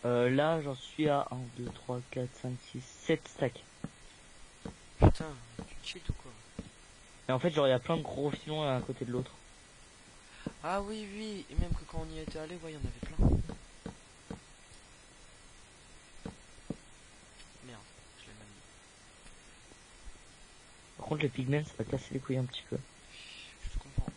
Là, j'en suis à 1, 2, 3, 4, 5, 6, 7 stacks. Putain, tu cheats ou quoi? Et en fait, genre, il y a plein de gros filons l'un à côté de l'autre. Ah oui, oui, et même que quand on y était allé, ouais, il y en avait plein. Merde, je l'ai mal mis. Par contre, les pigments, ça va casser les couilles un petit peu. Je te comprends.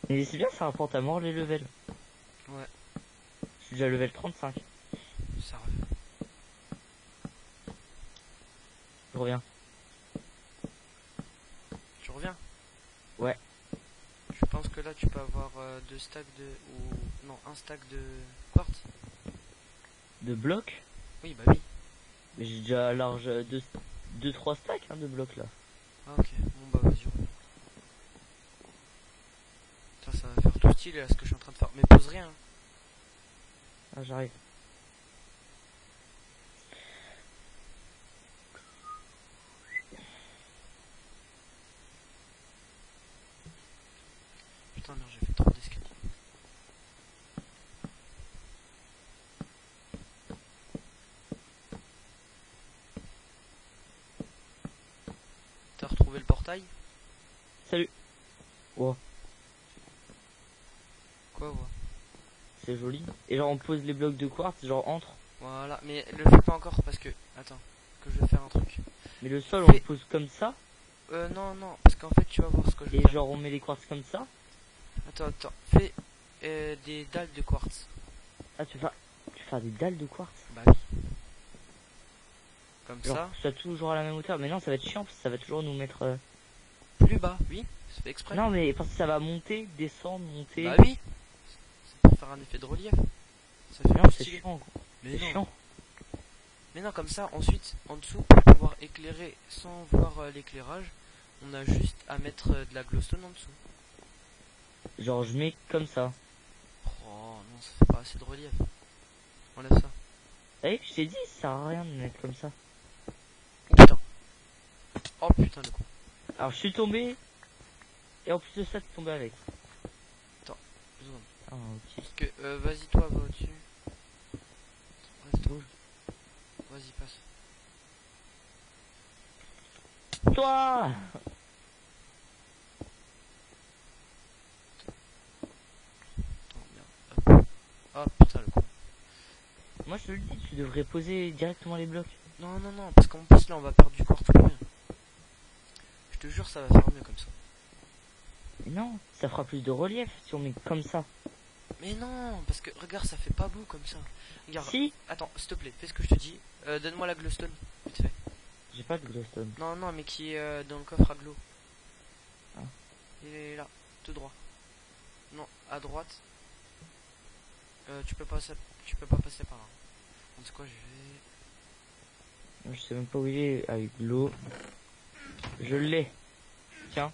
Mais c'est bien, ça rapporte à mort les levels. Ouais, Je suis déjà level 35. sérieux. Je reviens. Tu reviens? Ouais. Je pense que là tu peux avoir 2 stacks de... ou... non, un stack de quartz. De blocs. Oui, bah oui. Mais j'ai déjà large 2-3 stacks hein, de blocs là. Ah ok, bon bah vas-y, reviens. Ça va faire tout stylé là ce que je suis en train de faire. Mais pose rien. Hein. Ah, j'arrive. Putain merde, j'ai fait trop d'escaliers. T'as retrouvé le portail? Salut. Wow, Quoi, ouais. c'est joli. Et genre, on pose les blocs de quartz, genre entre. Voilà, mais le fais pas encore parce que... Attends, que je vais faire un truc. Mais le sol, on Fais- le pose comme ça. Non, non, parce qu'en fait tu vas voir ce que je vais Et faire. genre, on met les quartz comme ça. Attends, fais des dalles de quartz. Ah, tu vas faire des dalles de quartz. Bah oui. Comme Genre, ça. que ce soit toujours à la même hauteur. Mais non, ça va être chiant parce que ça va toujours nous mettre. Plus bas, oui, c'est fait exprès. Non, mais parce que ça va monter, descendre, monter. Bah oui. C'est pour faire un effet de relief. Ça fait Non, plus c'est stylé. chiant, gros. Mais C'est non. chiant. Mais non, comme ça, ensuite, en dessous, pour pouvoir éclairer sans voir l'éclairage, on a juste à mettre de la glowstone en dessous. Genre, je mets comme ça. Oh non, ça fait pas assez de relief. Enlève ça. Eh, je t'ai dit, ça sert à rien de mettre comme ça. Oh putain. Oh putain le con. Alors, je suis tombé. Et en plus de ça, tu es tombé avec. 2 secondes. Ah, ok. Parce que, vas-y toi, va au-dessus. Reste rouge. Vas-y, passe. Toi! Attends, merde. Hop. Oh putain le con. Moi, je te le dis, tu devrais poser directement les blocs. Non, non, non, parce qu'en plus là, on va perdre du quartz pour rien. Je te jure, ça va faire mieux comme ça. Mais non, ça fera plus de relief si on met comme ça. Mais non, parce que regarde, ça fait pas beau comme ça. Regarde, Si! attends, s'il te plaît, fais ce que je te dis. Donne-moi la glowstone, vite fait. J'ai pas de glowstone. Non, non, mais qui est dans le coffre à glow. Ah. Il est là, tout droit. Non, à droite. Tu peux pas passer par là. Donc c'est quoi, je vais... Je sais même pas où il est avec l'eau. Je l'ai. Tiens.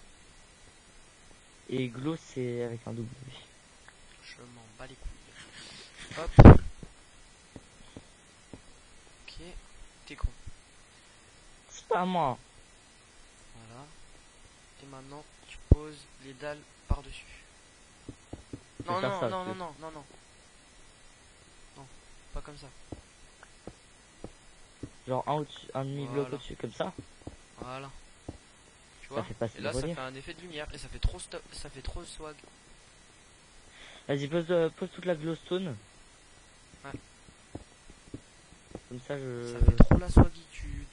Et glow, c'est avec un double. Je m'en bats les couilles. Hop. Ok. T'es con. C'est pas moi. Voilà. Et maintenant, tu poses les dalles par-dessus. Je vais Non, faire non, ça, non, tu non, veux. non, non, non. Non, pas comme ça. Genre un demi-bloc Voilà. au-dessus, comme ça. Voilà. Tu Ça vois? fait passer Et le là, ça relief. fait un effet de lumière et ça fait trop swag. Vas-y, pose toute la glowstone. Ouais. Comme ça, Ça fait trop la swagitude.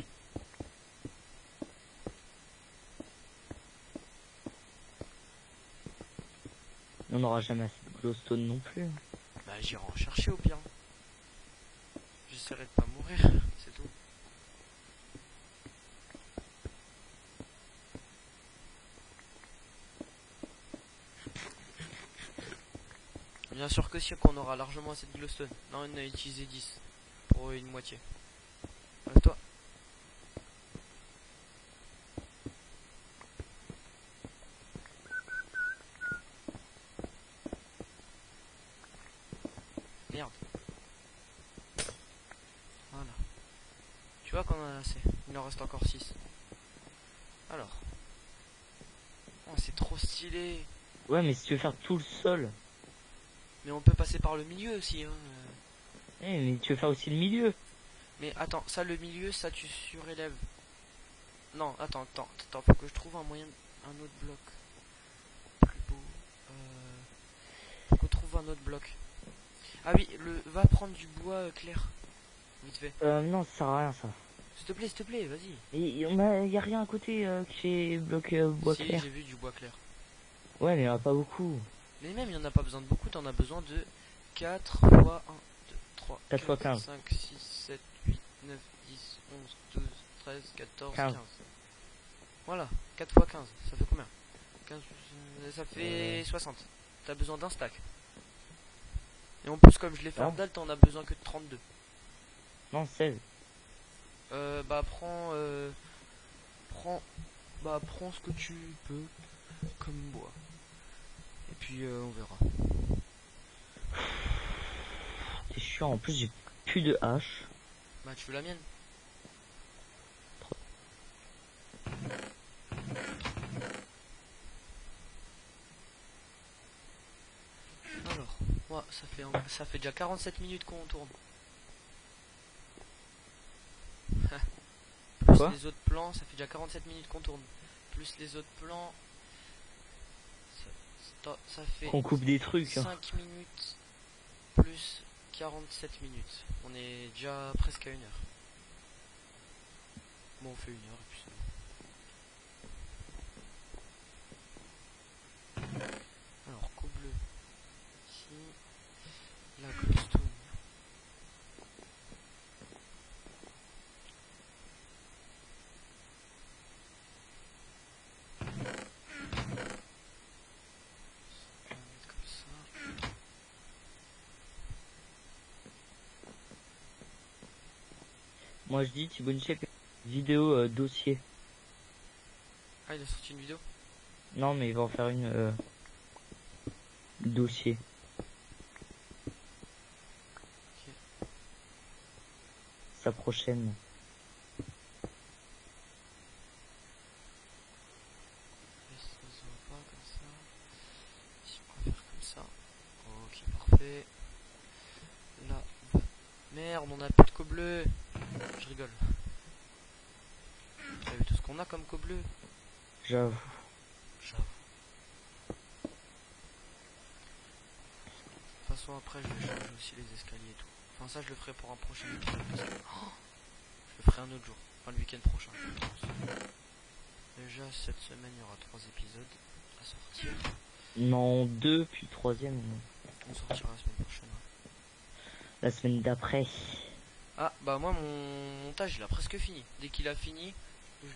On n'aura jamais assez de glowstone non plus. Bah, j'irai en chercher au pire. J'essaierai de pas mourir, c'est tout. Bien sûr que si, qu'on aura largement assez de glowstone. Là, on a utilisé 10 pour une moitié. Toi. Merde. Voilà. Tu vois qu'on en a assez. Il en reste encore 6. Alors. Oh, c'est trop stylé. Ouais, mais si tu veux faire tout le sol. Mais on peut passer par le milieu aussi. Hein. Mais tu veux faire aussi le milieu. Mais attends, ça le milieu, ça tu surélèves. Non, attends, faut que je trouve un moyen, un autre bloc. Plus beau. Faut qu'on trouve un autre bloc. Ah oui, va prendre du bois clair. Vite fait. Non, ça sert à rien, ça. S'il te plaît, vas-y. Et y a rien à côté chez bloc bois Si, clair. j'ai vu du bois clair. Ouais, mais il y en a pas beaucoup. Mais même, il n'y en a pas besoin de beaucoup, t'en as besoin de 4 fois 1, 2, 3, 4 fois 15. 5, 6, 7, 8, 9, 10, 11, 12, 13, 14, 15. Voilà, 4 fois 15, ça fait combien 15, ça fait 60. T'as besoin d'un stack. Et en plus, comme je l'ai fait en dalle, t'en as besoin que de 32. Non, 16. Bah prends ce que tu peux comme bois. Et puis on verra. C'est chiant, en plus j'ai plus de hache. Bah tu veux la mienne? Alors, moi ça fait déjà 47 minutes qu'on tourne. Plus Quoi? les autres plans, ça fait déjà 47 minutes qu'on tourne. Plus les autres plans, ça fait Qu'on coupe des trucs. 5 Hein. minutes plus 47 minutes. On est déjà presque à 1 heure. Bon, on fait 1 heure et puis c'est bon. Alors, coupe bleu. Ici, la glowstone. On va mettre comme ça. Moi je dis Thibaut Nichek, vidéo dossier. Ah, il a sorti une vidéo? Non, mais il va en faire une dossier. Ok. Sa prochaine. Ça se voit pas comme ça. Si on va faire comme ça. Ok, parfait. Là, merde, on a plus de co-bleu. Je rigole. T'as vu tout ce qu'on a comme co-bleu? J'avoue. J'avoue. De toute façon, après, je vais changer aussi les escaliers et tout. Enfin, ça, je le ferai pour un prochain épisode. Parce que... oh, je le ferai un autre jour. Enfin, le week-end prochain, je pense. Déjà, cette semaine, il y aura 3 épisodes à sortir. Non, 2, puis le troisième. On sortira la semaine prochaine. La semaine d'après. Ah, bah moi, mon montage, il a presque fini. Dès qu'il a fini,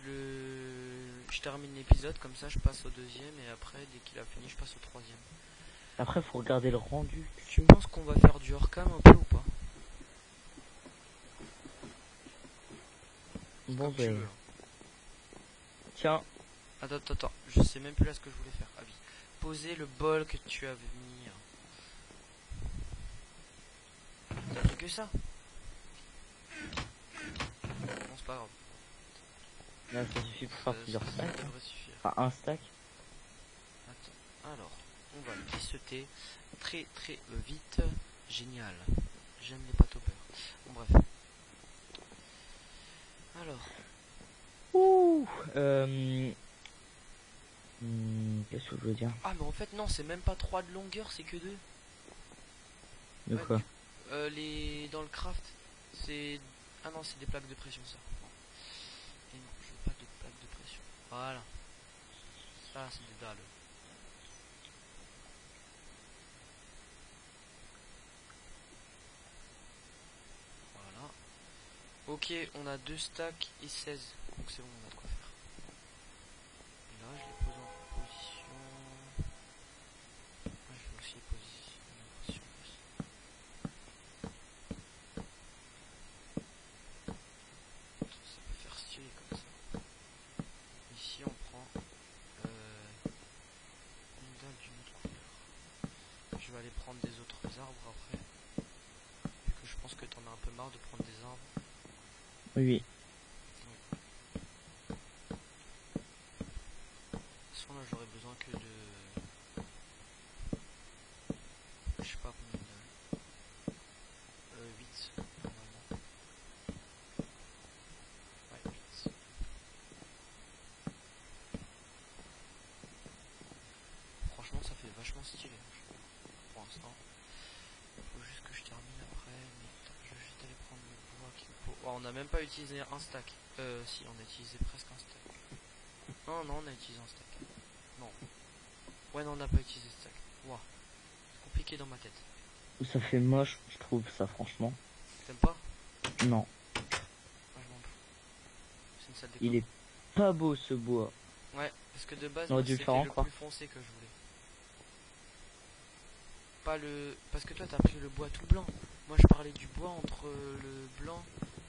je termine l'épisode. Comme ça, je passe au deuxième. Et après, dès qu'il a fini, je passe au troisième. Après, faut regarder le rendu. Tu penses qu'on va faire du hors-cam un peu ou pas? Bon, Comme tu ben. veux, hein. Tiens. Attends, je sais même plus là ce que je voulais faire. Ah oui, poser le bol que tu avais mis. T'as fait que ça? pas grave. Là, ça suffit pour faire plusieurs Ça stacks. devrait suffire. Enfin, un stack. Attends, alors, on va le disseter très vite. Génial. J'aime les pâtes au beurre. Bon, bref. Alors, Ouh. Qu'est-ce que je veux dire? ah, mais en fait, non, c'est même pas 3 de longueur, c'est que 2. De quoi? Les dans le craft, c'est. Ah non, c'est des plaques de pression, ça. Et non, je veux pas de plaques de pression. Voilà. Ça, c'est des dalles. Voilà. Ok, on a 2 stacks et 16. Donc c'est bon, on a de quoi faire. Et là, je les pose en position. Ah, je vais aussi les positionner en position. Ça peut faire stylé comme ça. Ici, on prend une dalle d'une autre couleur. Je vais aller prendre des autres arbres après. Vu que je pense que t'en as un peu marre de prendre des arbres. Oui. De toute façon, là, j'aurais besoin que de. Je sais pas combien de dalles. 8 normalement. Ouais, 8. Franchement, ça fait vachement stylé pour l'instant. Faut juste que je termine après. Mais attends, je vais juste aller prendre le bois qu'il me faut. Oh, on n'a même pas utilisé un stack. Si, on a utilisé presque un stack. Non, non, on a utilisé un stack. Non. Ouais, non, on n'a pas utilisé ce stack. Waouh. C'est compliqué dans ma tête. Ça fait moche, je trouve ça, franchement. T'aimes pas? Non. Moi, je m'en fous. C'est une salle déco. Il est pas beau ce bois. Ouais, parce que de base, On aurait moi, dû le c'était faire le encore. plus foncé que je voulais. Pas le. Parce que toi, t'as pris le bois tout blanc. Moi, je parlais du bois entre le blanc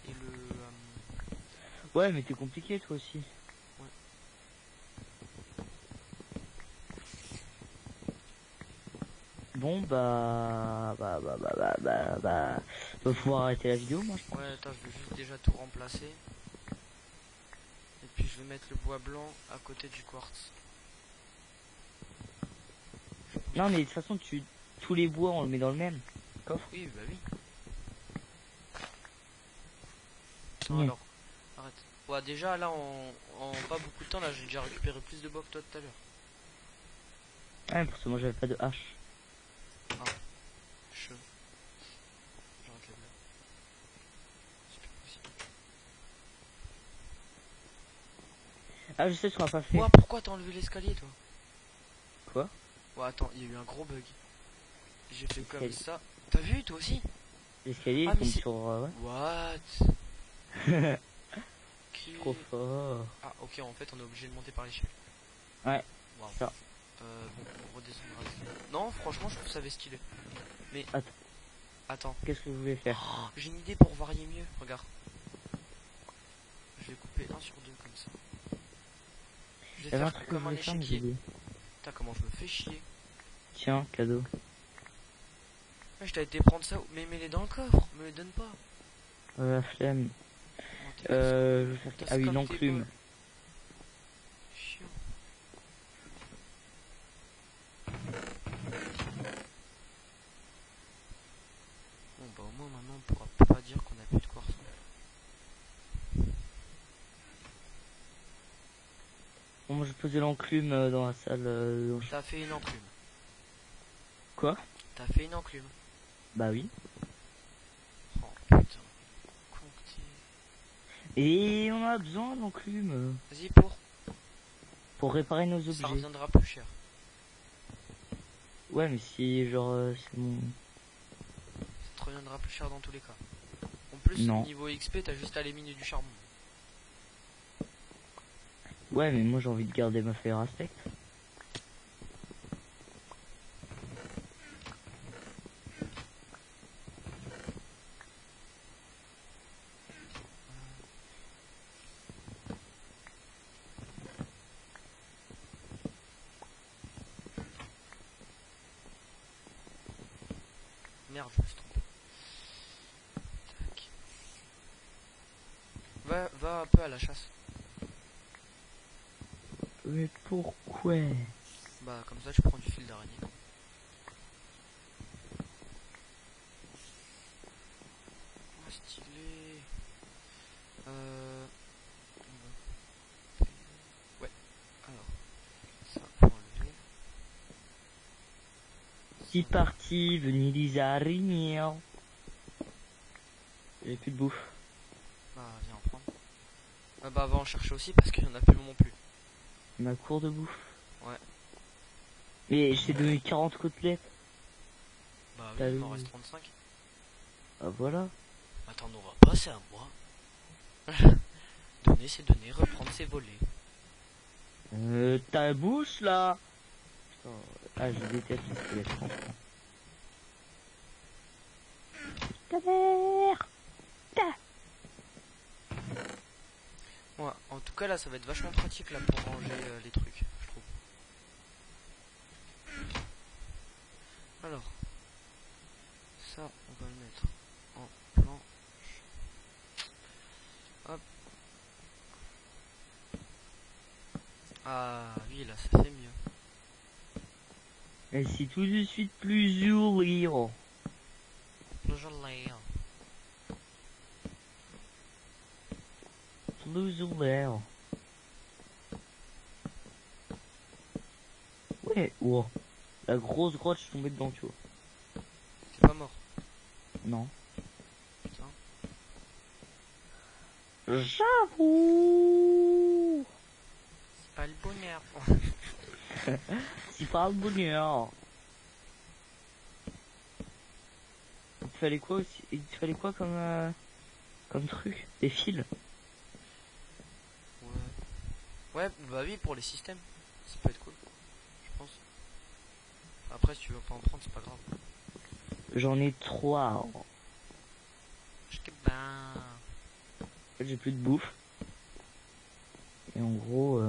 et le. Ouais, mais t'es compliqué toi aussi. Bon, on va pouvoir arrêter la vidéo, moi, je pense. Ouais, attends, je vais juste déjà tout remplacer. Et puis, je vais mettre le bois blanc à côté du quartz. Non, mais de toute façon, tous les bois, on le met dans le même coffre. Oui, bah oui. Non, Mmh. alors, arrête. Ouais, déjà, là, en pas beaucoup de temps, là, j'ai déjà récupéré plus de bois que toi tout à l'heure. Ouais, parce que moi, j'avais pas de hache. Je. J'arrête la blague. C'est plus possible. Ah, je sais ce qu'on va pas fait. Ouais, pourquoi t'as enlevé l'escalier, toi? Quoi? Ouais, attends, il y a eu un gros bug. J'ai fait comme L'escalier. ça. T'as vu, toi aussi? L'escalier, Ah, il mais tombe c'est. sur... ouais. What? Trop fort. Ah, ok, en fait, on est obligé de monter par l'échelle. Ouais, Wow. ça. Bon, on redescendra l'escalier. Non, franchement, je trouve ça stylé. Mais. Attends. Attends. Qu'est-ce que je voulais faire? Oh, j'ai une idée pour varier mieux. Regarde. Je vais couper 1 sur 2 comme ça. Je vais J'avais un faire truc que je comme un voulais faire, mais j'ai échiquier. oublié. Putain, comment je me fais chier. Tiens, cadeau. Ouais, je t'avais été prendre ça, mais mets-les dans le coffre. Me les donne pas. La flemme. Oh, Je vais faire... t'as Ah oui, scam tes l'enclume. balles. Chiant. Bon, bah, au moins, maintenant, on pourra pas dire qu'on a plus de quartz. Bon, moi, je posais l'enclume dans la salle. T'as fait une enclume. Quoi? T'as fait une enclume. Bah oui. Oh putain. Con que t'es. Et on a besoin d'enclume Vas-y, pour réparer nos ça objets. reviendra plus cher. Ouais, mais si genre c'est mon... Ça te reviendra plus cher dans tous les cas. En plus, Non. niveau XP, t'as juste à aller miner du charbon. Ouais, mais moi j'ai envie de garder ma fire aspect. Merde, je me suis trompé. Tac. va un peu à la chasse. Mais pourquoi? Bah comme ça tu prends du fil d'araignée. Ah, stylé. Ouais, alors, ça pour enlever. C'est parti, venez les araignées. J'ai plus de bouffe. Bah viens en prendre. Bah va en chercher aussi parce qu'il y en a plus non plus. Ma cour de bouffe. Ouais. Mais j'ai donné 40 côtelettes. Bah oui, T'as il m'en vu? reste 35. Ah voilà. Bah t'en auras pas, c'est à moi. Donner c'est donner, reprendre c'est voler. Ta bouche là. Putain. Ah, je déteste les squelettes, franchement. Ta mère. Ouais, en tout cas là ça va être vachement pratique là pour ranger les trucs, je trouve. Alors, ça on va le mettre en planche. Hop. Ah oui là ça fait mieux. Et c'est tout de suite plus joli. Le joli. Plus joli. Ouais, wow. La grosse grotte, je suis tombé dedans, tu vois. T'es pas mort. Non. Putain. J'avoue. C'est pas le bonheur. C'est pas le bonheur. Il te fallait quoi aussi? Il te fallait quoi comme truc? Des fils? Ouais. Ouais, bah oui, pour les systèmes. Ça peut être cool, je pense. Après, si tu veux pas en prendre, c'est pas grave. J'en ai 3. Ben. En fait, j'ai plus de bouffe. Et en gros,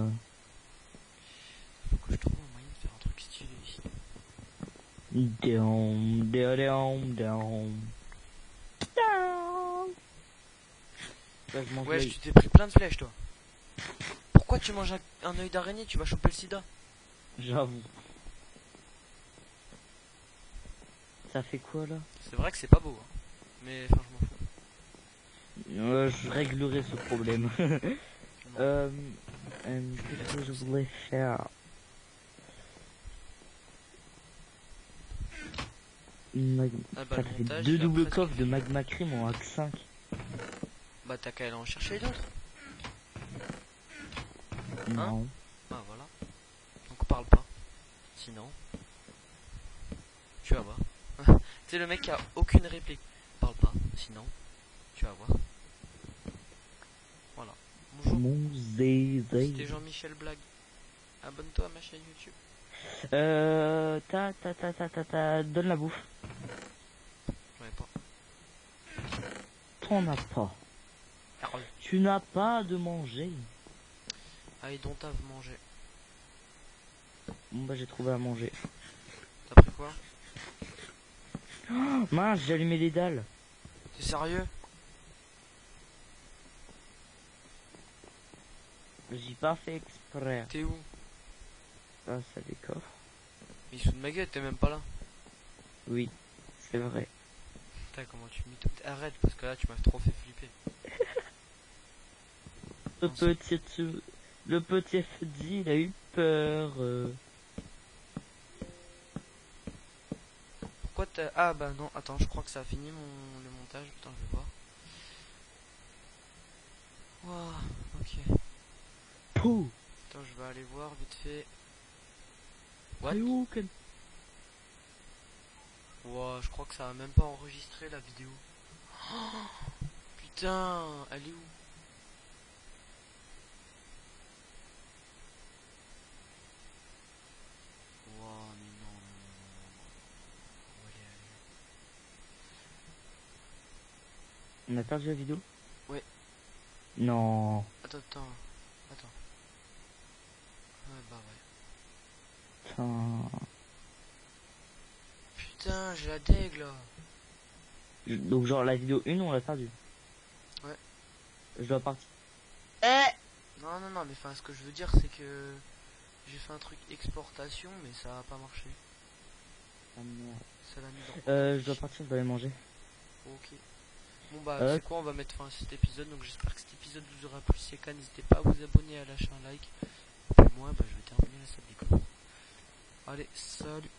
Faut que je trouve un moyen de faire un truc stylé ici. down, down, down, down. Là, je mange Wesh, l'œil. tu t'es pris plein de flèches, toi. Pourquoi tu manges un œil d'araignée? Tu vas choper le sida. J'avoue. Ça fait quoi là? C'est vrai que c'est pas beau, hein. Mais enfin, je m'en fous. Je réglerai ce problème. Non. Qu'est-ce que je voulais faire? Ah bah, Ça le fait montage, 2 il a doubles presque coffres de fini. magma cream en hack 5. Bah, t'as qu'à aller en chercher d'autres. Non. Ah, voilà. Donc, parle pas. Sinon, tu vas voir. C'est le mec qui a aucune réplique. Parle pas. Sinon, tu vas voir. Voilà. Bonjour. Mon zézé. C'était Jean-Michel Blague. Abonne-toi à ma chaîne YouTube. Donne la bouffe. J'en ai pas. T'en as pas. Carole. Tu n'as pas de manger. I don't have mangé. Bon bah j'ai trouvé à manger. T'as pris quoi? Oh, mince, j'ai allumé les dalles. T'es sérieux? J'ai pas fait exprès. T'es où? Ah, ça des coffres. Mais sous de ma gueule, t'es même pas là. Oui, c'est vrai. Putain, comment tu m'y tout. Arrête, parce que là, tu m'as trop fait flipper. Le Non, c'est- petit Freddy, il a eu peur. Pourquoi t'as. Ah bah non, attends, je crois que ça a fini le montage. Putain, je vais voir. Waouh, ok. Pouh. Attends, je vais aller voir vite fait. What? Ayouken. Wow, je crois que ça a même pas enregistré la vidéo. Oh, putain, elle est où? Wow, mais non, non, non, non, non, non. Où elle est, On a perdu la vidéo? Ouais. Non. Attends, attends, attends. Ouais, bah ouais. Putain. Putain, j'ai la deg là. Donc genre la vidéo 1 on l'a perdu. Ouais. Je dois partir. Non, non, non, mais enfin, ce que je veux dire, c'est que j'ai fait un truc exportation, mais ça a pas marché. Ah, merde. Ça l'a mis Je dois partir, je dois aller manger. Ok. Bon bah Euh, c'est quoi, on va mettre fin à cet épisode. Donc j'espère que cet épisode vous aura plu. Si c'est le cas, n'hésitez pas à vous abonner, à lâcher un like. Et puis moi bah je vais terminer la salle d'école. Allez, salut.